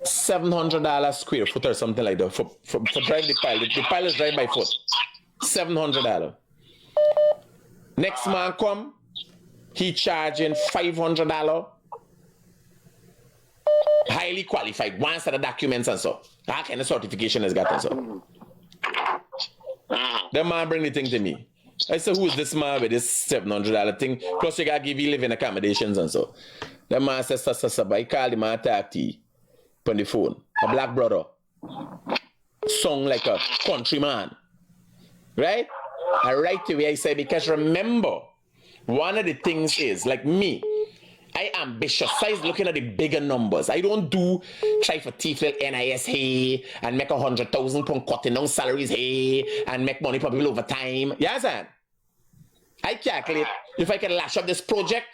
$700 square foot or something like that for drive the pile. The pile is drive by foot. $700. Next man come, he charging $500. Highly qualified. One set of documents and so. How kind of certification has got and so. The man bring the thing to me. I said, who is this man with this $700 thing? Plus you gotta give you living accommodations and so. The man says, I call the man talk to you on the phone. A black brother. Sung like a countryman. Right? And right away I say, because remember, one of the things is, like me, I ambitious. I is looking at the bigger numbers. I don't try for teeth like NIS hey and make £100,000 cutting down salaries hey and make money for people over time. Yes, I calculate if I can lash up this project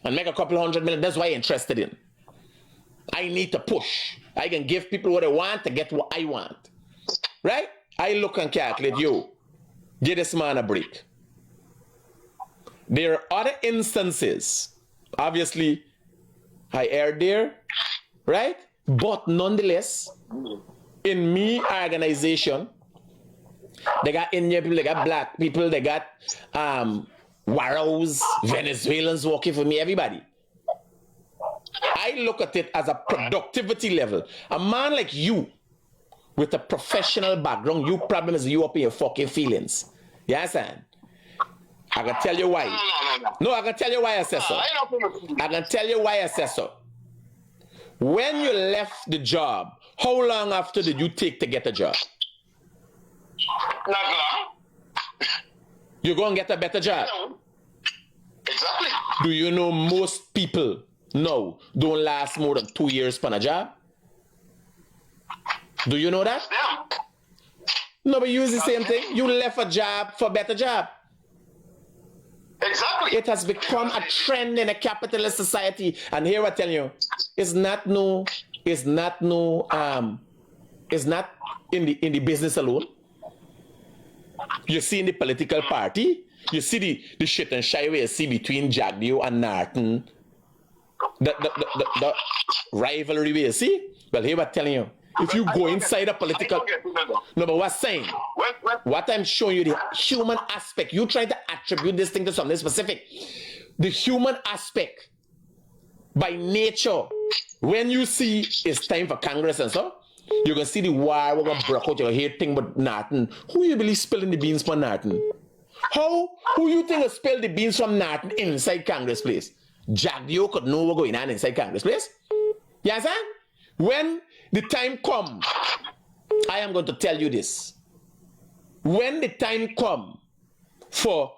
and make a couple $100 million. That's what I'm interested in. I need to push. I can give people what they want to get what I want. Right? I look and calculate, give this man a break. There are other instances. Obviously, I erred there, right? But nonetheless, in me organization, They got Indian people, they got black people, they got Warrows, Venezuelans working for me, everybody. I look at it as a productivity level. A man like you, with a professional background, your problem is you up in your fucking feelings. You understand? I can tell you why. No, I can tell you why I said so. I can tell you why I said so. When you left the job, how long after did you take to get a job? Not long. You're going to get a better job. Exactly. Do you know most people now don't last more than 2 years for a job? Do you know that? Them. No, but you use the same thing. You left a job for a better job. Exactly. It has become a trend in a capitalist society. And here I tell you, it's not in the business alone. You see in the political party, you see the shit and shy way you see between Jagdeo and Norton. The rivalry way you see. Well, here I'm telling you, if you go inside a political... No, but what's saying? What I'm showing you, the human aspect. You try to attribute this thing to something specific. The human aspect, by nature, when you see it's time for Congress and so, you're going to see the war, we're going to break out, you're going to hear things about Norton. Who you believe spilling the beans for Norton? Who you think will spill the beans from Norton inside Congress, please? Jagdeo could know what's going on inside Congress, please? You understand? When the time comes, I am going to tell you this. When the time comes for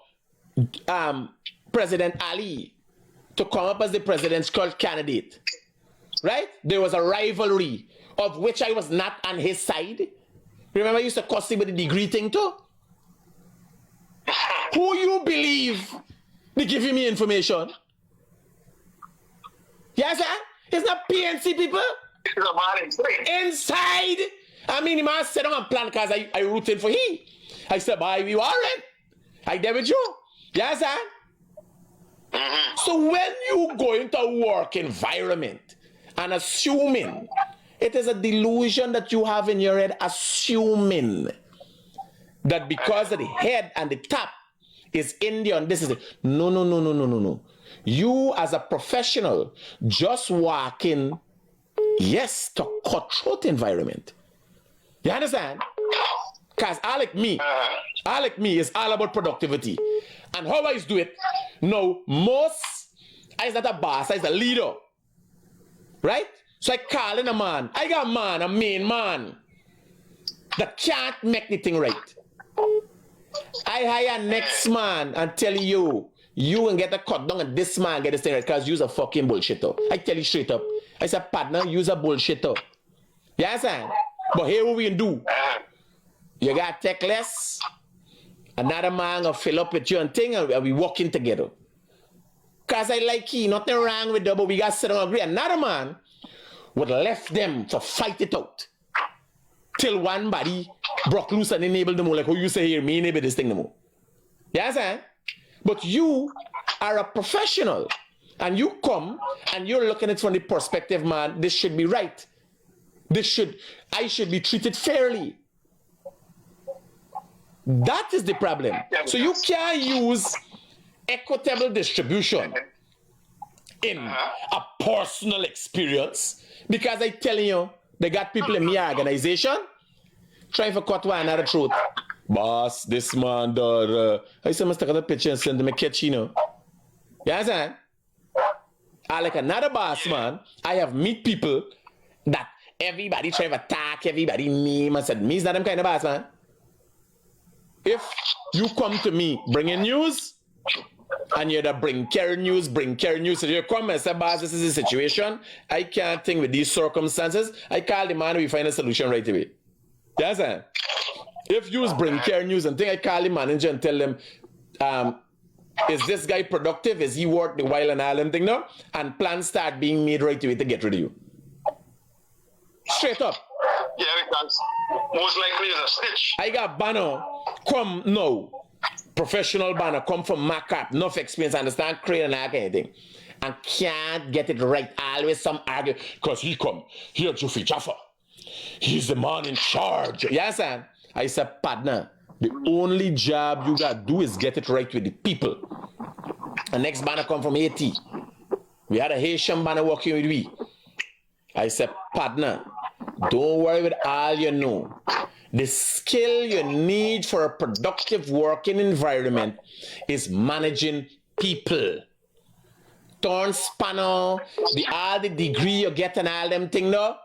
President Ali to come up as the presidential candidate, right? There was a rivalry of which I was not on his side. Remember I used to cuss him with the degree thing too? Who you believe they giving me information? Yes, sir? It's not PNC people. Inside. I mean, he must sit down and plan because I rooted for him. I said, boy, we Warren. I did with you. Yes, sir? So when you go into a work environment and assuming, it is a delusion that you have in your head, assuming that because of the head and the top is Indian, this is it. No. You as a professional just walk in, yes, to cutthroat environment. You understand? Because I like me is all about productivity. And how I do it, no, I is not a boss, I is a leader. Right? So I call in a man. I got a main man, that can't make the thing right. I hire next man and tell you can get a cut down and this man get this thing right because you's a fucking bullshitter. I tell you straight up. I said, partner, you's a bullshitter. You understand? But here what we can do. You got to take less. Another man will fill up with you and thing and we working together. Because I like you, nothing wrong with them, but we got to sit down and agree. Another man would have left them to fight it out. Till one body broke loose and enabled them all. Like how you say here, me enable this thing no more. You understand? But you are a professional. And you come and you're looking at it from the perspective, man, this should be right. I should be treated fairly. That is the problem. So you can't use equitable distribution in a personal experience because I tell you, they got people in my organization trying to cut one another throat. Boss, this man, I said, I must take a picture and send them a catch, you know. You understand? I like another boss, man. I have meet people that everybody try to attack, everybody name and said, me's not them kind of boss, man. If you come to me bringing news, and you're to bring care news, so you come and say, boss, this is the situation. I can't think with these circumstances. I call the man, we find a solution right away. You understand? If you bring care news and think, I call the manager and tell them, is this guy productive? Is he worth the while and all and thing now? And plans start being made right away to get rid of you. Straight up. Yeah, because most likely is a snitch. I got banner come now. Professional banner come from Macap, enough experience, understand crane and that kind of thing. And can't get it right. Always some argument. Because he come here to Jaffa. He's the man in charge. You understand? I said, partner, The only job you got to do is get it right with the people. The next banner come from Haiti. We had a Haitian banner working with me. I said, partner, don't worry with all you know. The skill you need for a productive working environment is managing people. Turn spanner, all the degree you get and all them things now.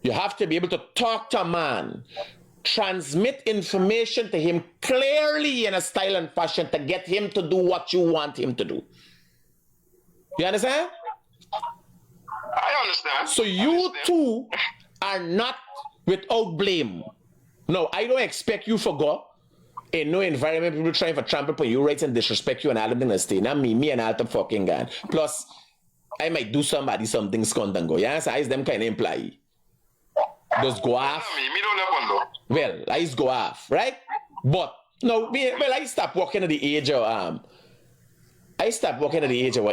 You have to be able to talk to a man, transmit information to him clearly in a style and fashion to get him to do what you want him to do. You understand? I understand. So you two are not without blame. No, I don't expect you for go in no environment people trying to trample upon your rights and disrespect you and all them things stay. Not me and all the fucking gun. Plus, I might do somebody something scunt and go. You understand? It's them kind of employee. Just go off. Me don't know. Well, I just go off, right? But no, I stopped working at the age of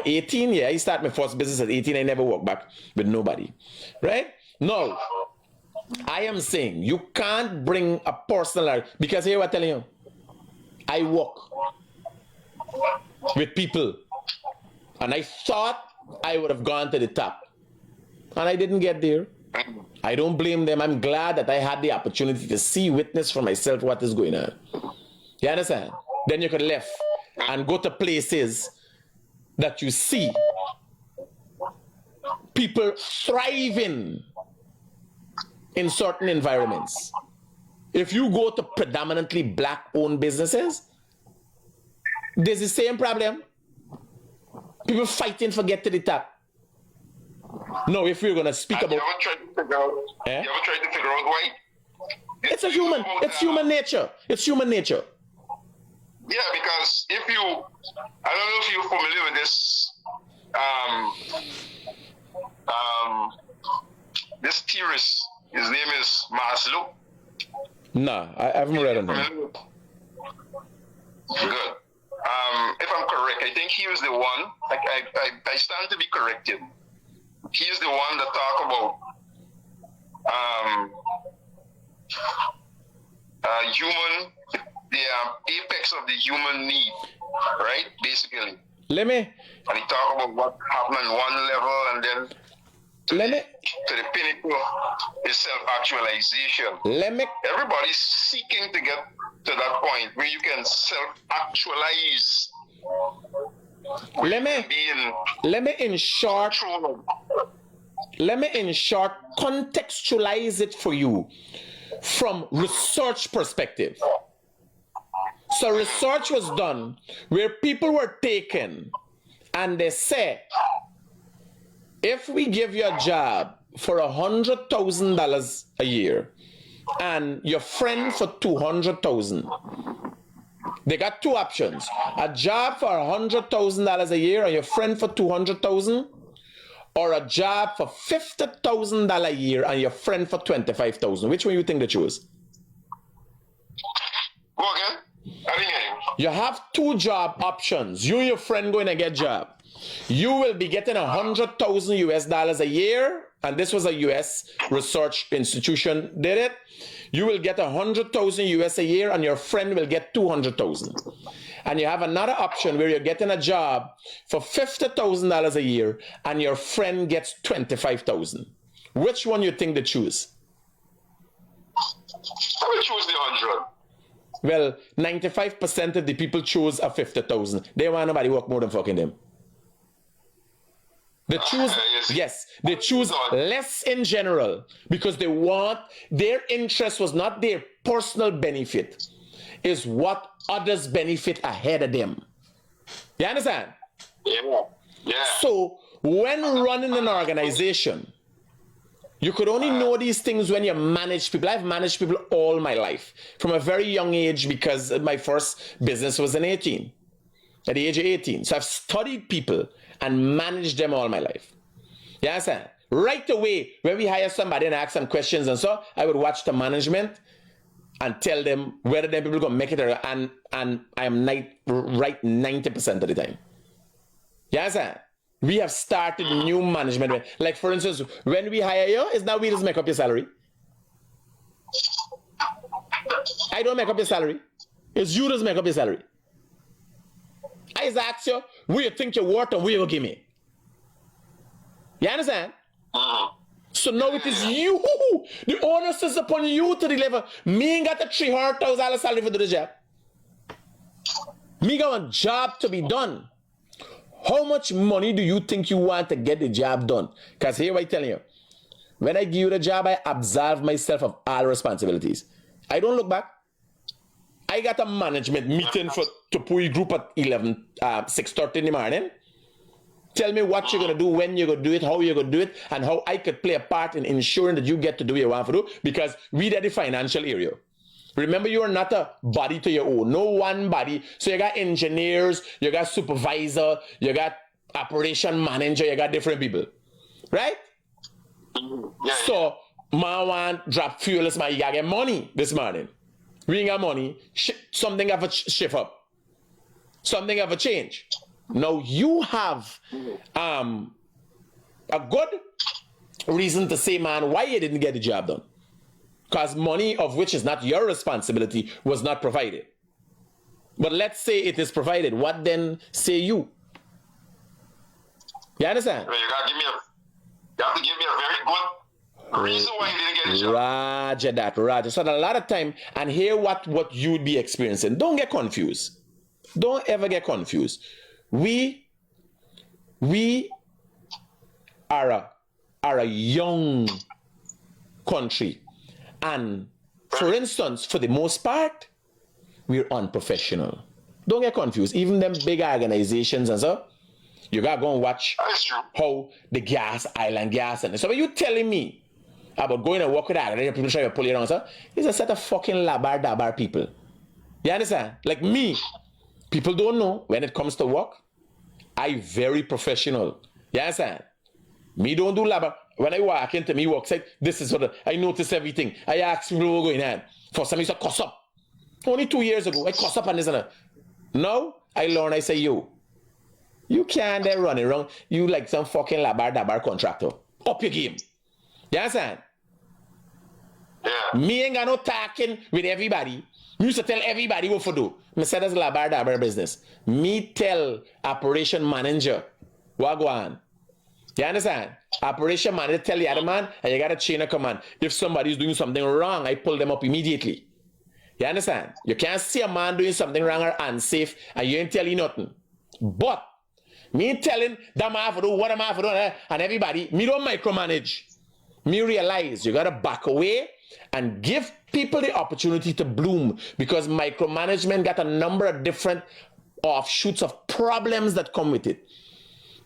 18. Yeah, I started my first business at 18. I never worked back with nobody, right? No, I am saying you can't bring a personal, because here I'm telling you, I work with people, and I thought I would have gone to the top, and I didn't get there. I don't blame them. I'm glad that I had the opportunity to see, witness for myself what is going on. You understand? Then you could left and go to places that you see people thriving in certain environments. If you go to predominantly black-owned businesses, there's the same problem. People fighting for get to the top. No, if we're gonna speak about, You ever tried to figure out why? it's human nature. It's human nature. Yeah, because if you, I don't know if you're familiar with this, this theorist. His name is Maslow. Nah, I haven't read it. Good. If I'm correct, I think he was the one. I stand to be corrected. He is the one that talk about human, the apex of the human need, right? Basically. And he talk about what happened on one level and then to the pinnacle is self-actualization. Everybody's seeking to get to that point where you can self-actualize. Let me in short contextualize it for you from research perspective. So research was done where people were taken and they said, if we give you a job for $100,000 a year and your friend for $200,000, they got two options: a job for $100,000 a year and your friend for $200,000, or a job for $50,000 a year and your friend for $25,000. Which one you think they choose? Go again. I didn't hear you. You have two job options. You and your friend going to get a job. You will be getting $100,000 a year, and this was a US research institution did it. You will get $100,000 a year, and your friend will get $200,000. And you have another option where you're getting a job for $50,000 a year, and your friend gets $25,000. Which one you think they choose? I will choose the 100. Well, 95% of the people choose a 50,000. They want nobody work more than fucking them. They choose, yes, they choose less in general because they want, their interest was not their personal benefit, is what others benefit ahead of them. You understand? Yeah. So when running an organization, you could only know these things when you manage people. I've managed people all my life from a very young age because my first business was at the age of 18. So I've studied people and managed them all my life. You understand? Right away, when we hire somebody and ask some questions and so, I would watch the management and tell them whether them people going to make it or, and I am right 90% of the time. You understand? We have started new management. Like for instance, when we hire you, it's now we just make up your salary. I don't make up your salary. It's you that make up your salary. I just ask you, where you think you're worth and where you give me. You understand? So now it is you. The onus is upon you to deliver. Me ain't got the $300,000 salary for the job. Me got a job to be done. How much money do you think you want to get the job done? Because here I tell you, when I give you the job, I absolve myself of all responsibilities. I don't look back. I got a management meeting to put your group at 6:30 in the morning. Tell me what you're going to do, when you're going to do it, how you're going to do it, and how I could play a part in ensuring that you get to do what you want to do, because we are the financial area. Remember, you are not a body to your own. No one body. So you got engineers, you got supervisor, you got operation manager, you got different people. Right? Yeah. So, man want drop fuel this morning. You got to get money this morning. We ain't got money. Something have a shift up. Something have a change. Now you have a good reason to say, man, why you didn't get the job done. Because money, of which is not your responsibility, was not provided. But let's say it is provided. What then say you? You understand? You have to give me a very good reason why you didn't get the job. Roger that, Roger. So a lot of time, and hear what you would be experiencing. Don't get confused. Don't ever get confused. We are a young country. And for instance, for the most part, we're unprofessional. Don't get confused. Even them big organizations and so, you gotta go and watch how the gas, island gas, and so when you telling me about going and work with that, people try to pull you around, so it's a set of fucking labar dabar people. You understand? Like me, people don't know when it comes to work. I very professional. You understand? Me don't do labar. When I walk into me work site, this is what I notice everything. I ask people what going on. For some reason, cuss up. Only 2 years ago, I cuss up on this and that. Now, I learn, I say, you can't there running around. You like some fucking labar dabar contractor. Up your game. You understand? Yeah. Me ain't got no talking with everybody. Me used to tell everybody what to do. Me said that's labar dabar business. Me tell operation manager what go on. You understand? Operation manager tell the other man, and you got a chain of command. If somebody's doing something wrong, I pull them up immediately. You understand? You can't see a man doing something wrong or unsafe, and you ain't telling nothing. But me telling that man have to do what I'm have to do, and everybody, me don't micromanage. Me realize you gotta back away and give people the opportunity to bloom, because micromanagement got a number of different offshoots of problems that come with it.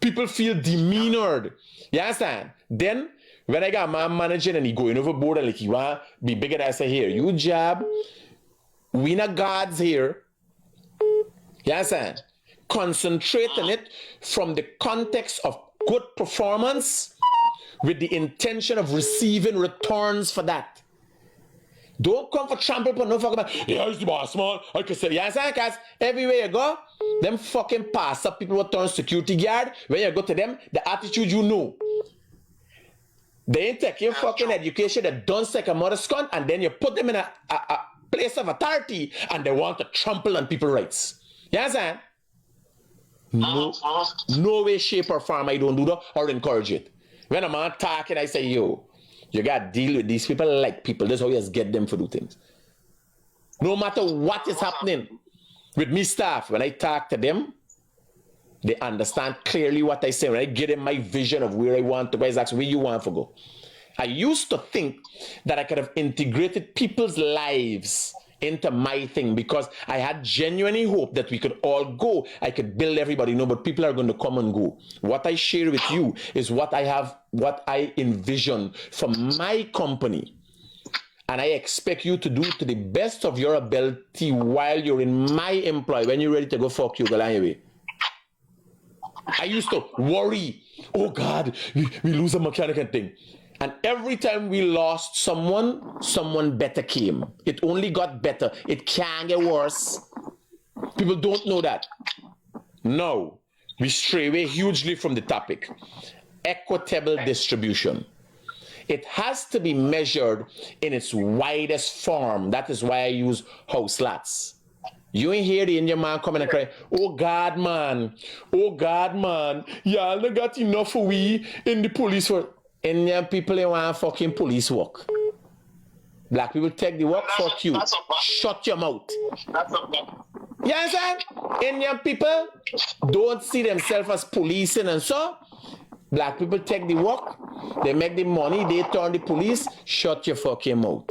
People feel demeanored. You understand? Then, when I got my manager and he going overboard and like he want to be bigger than I say, here, you job, we not gods here. You understand? Concentrate on it from the context of good performance with the intention of receiving returns for that. Don't come for trample but no fucking about, yeah, it's the boss, man. I can say, yes, because everywhere you go, them fucking pass up people who turn security guard. When you go to them, the attitude you know. They ain't taking fucking education, they don't take a mother scunt, and then you put them in a place of authority and they want to trample on people's rights. You understand? No way, shape, or form I don't do that or encourage it. When a man talking, I say, yo, you got to deal with these people like people. That's how you just get them to do things. No matter what is happening with me staff, when I talk to them, they understand clearly what I say. When I give them my vision of where I want to go, it's actually where you want to go. I used to think that I could have integrated people's lives into my thing because I had genuinely hope that we could all go. I could build everybody, no, but people are going to come and go. What I share with you is what I have, what I envision for my company. And I expect you to do it to the best of your ability while you're in my employ. When you're ready to go, fuck you, go on your way. I used to worry, oh God, we lose a mechanic and thing. And every time we lost someone better came. It only got better. It can't get worse. People don't know that. No, we stray away hugely from the topic. Equitable distribution. It has to be measured in its widest form. That is why I use house lots. You ain't hear the Indian man coming and cry, oh God, man. Oh God, man. Y'all not got enough for we in the police for Indian people they want fucking police work. Black people take the work, fuck you. Shut your mouth. You understand? Indian people don't see themselves as policing and so. Black people take the work, they make the money, they turn the police, shut your fucking mouth.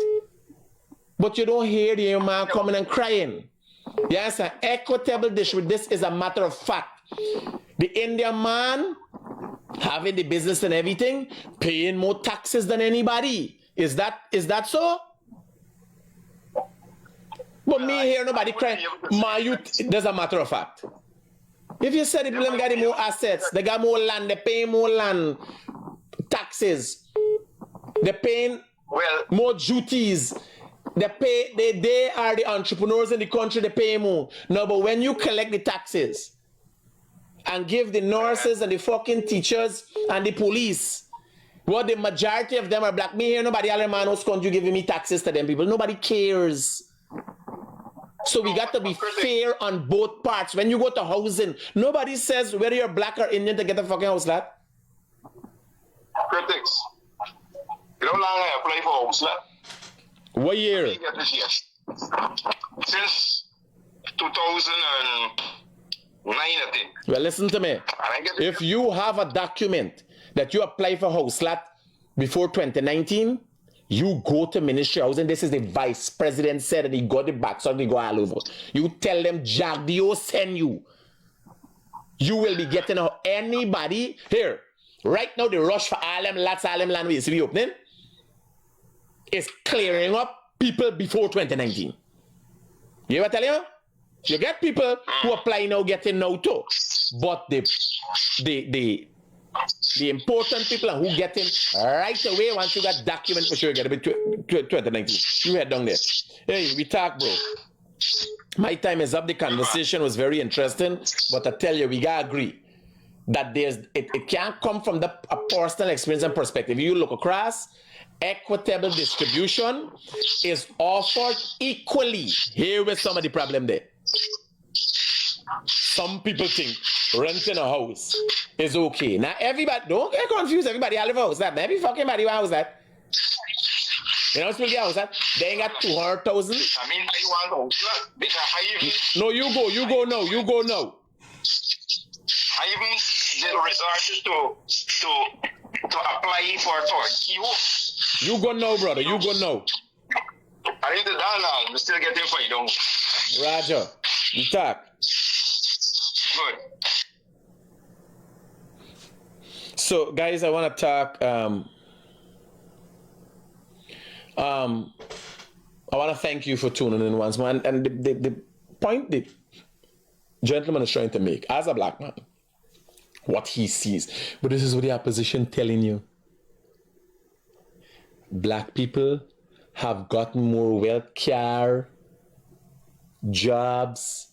But you don't hear the man coming and crying. Yes, an equitable distribution. This is a matter of fact. The Indian man having the business and everything, paying more taxes than anybody. Is that so? But me hear nobody crying. My youth, there's a matter of fact. If you said the people got more assets, they got more land, they pay more land, taxes, they paying more duties. They are the entrepreneurs in the country, they pay more. No, but when you collect the taxes and give the nurses and the fucking teachers and the police, what the majority of them are black. Me here, nobody Alemanos country giving me taxes to them people. Nobody cares. So we got to be fair on both parts. When you go to housing, nobody says whether you're black or Indian to get a fucking house lot. Critics. You know how long I apply for house lot? What year? Since 2009, I think. Well, listen to me. If you have a document that you apply for house lot before 2019, you go to Ministry of Housing. This is the Vice President said, and he got it back, so they go all over. You tell them, Jagdio send you. You will be getting anybody here. Right now, the rush for all them lots, all them land we be opening is clearing up people before 2019. You ever tell you? You get people who apply now, getting now too. But the important people who get in right away once you got document for sure you get it 2019. You head down there. Hey, we talk, bro. My time is up. The conversation was very interesting, but I tell you, we gotta agree that it can't come from a personal experience and perspective. You look across, equitable distribution is offered equally. Here is some of the problem there. Some people think renting a house is okay. Now everybody, don't get confused. Everybody have a house that. Maybe fucking body want house that. You know, still get house that. They ain't got 200,000. I mean, I want house because No, you go now. I even did resources to apply for you. You go now, brother. You go now. I need the dollar. I'm still getting $5. Roger. You talk. Good. So, guys, I want to talk. I want to thank you for tuning in once more. And the point the gentleman is trying to make, as a black man, what he sees. But this is what the opposition telling you. Black people have gotten more wealth, care, jobs,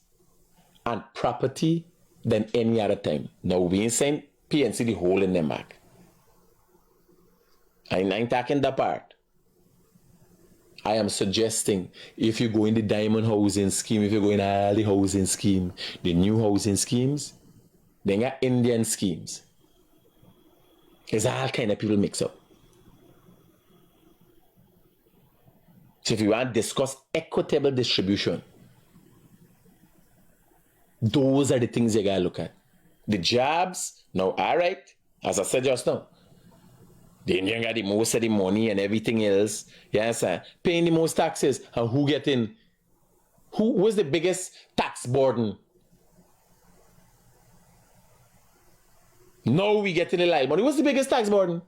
and property than any other time. Now, we ain't saying PNC the hole in them back. I ain't talking that part. I am suggesting if you go in the diamond housing scheme, if you go in all the housing scheme, the new housing schemes, they got Indian schemes. It's all kind of people mix up. So if you want to discuss equitable distribution, those are the things you gotta look at. The jobs, now, all right, as I said just now, the Indian got the most of the money and everything else. Yes, paying the most taxes. And who getting? Who was the biggest tax burden? No, we getting a lot of money. What's the biggest tax burden?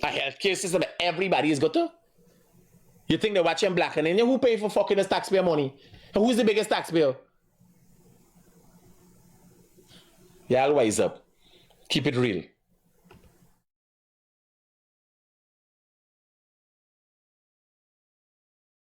A healthcare system that everybody is got to. You think they're watching black and Indian? Who pay for fucking this taxpayer money? And who's the biggest taxpayer? Y'all wise up. Keep it real.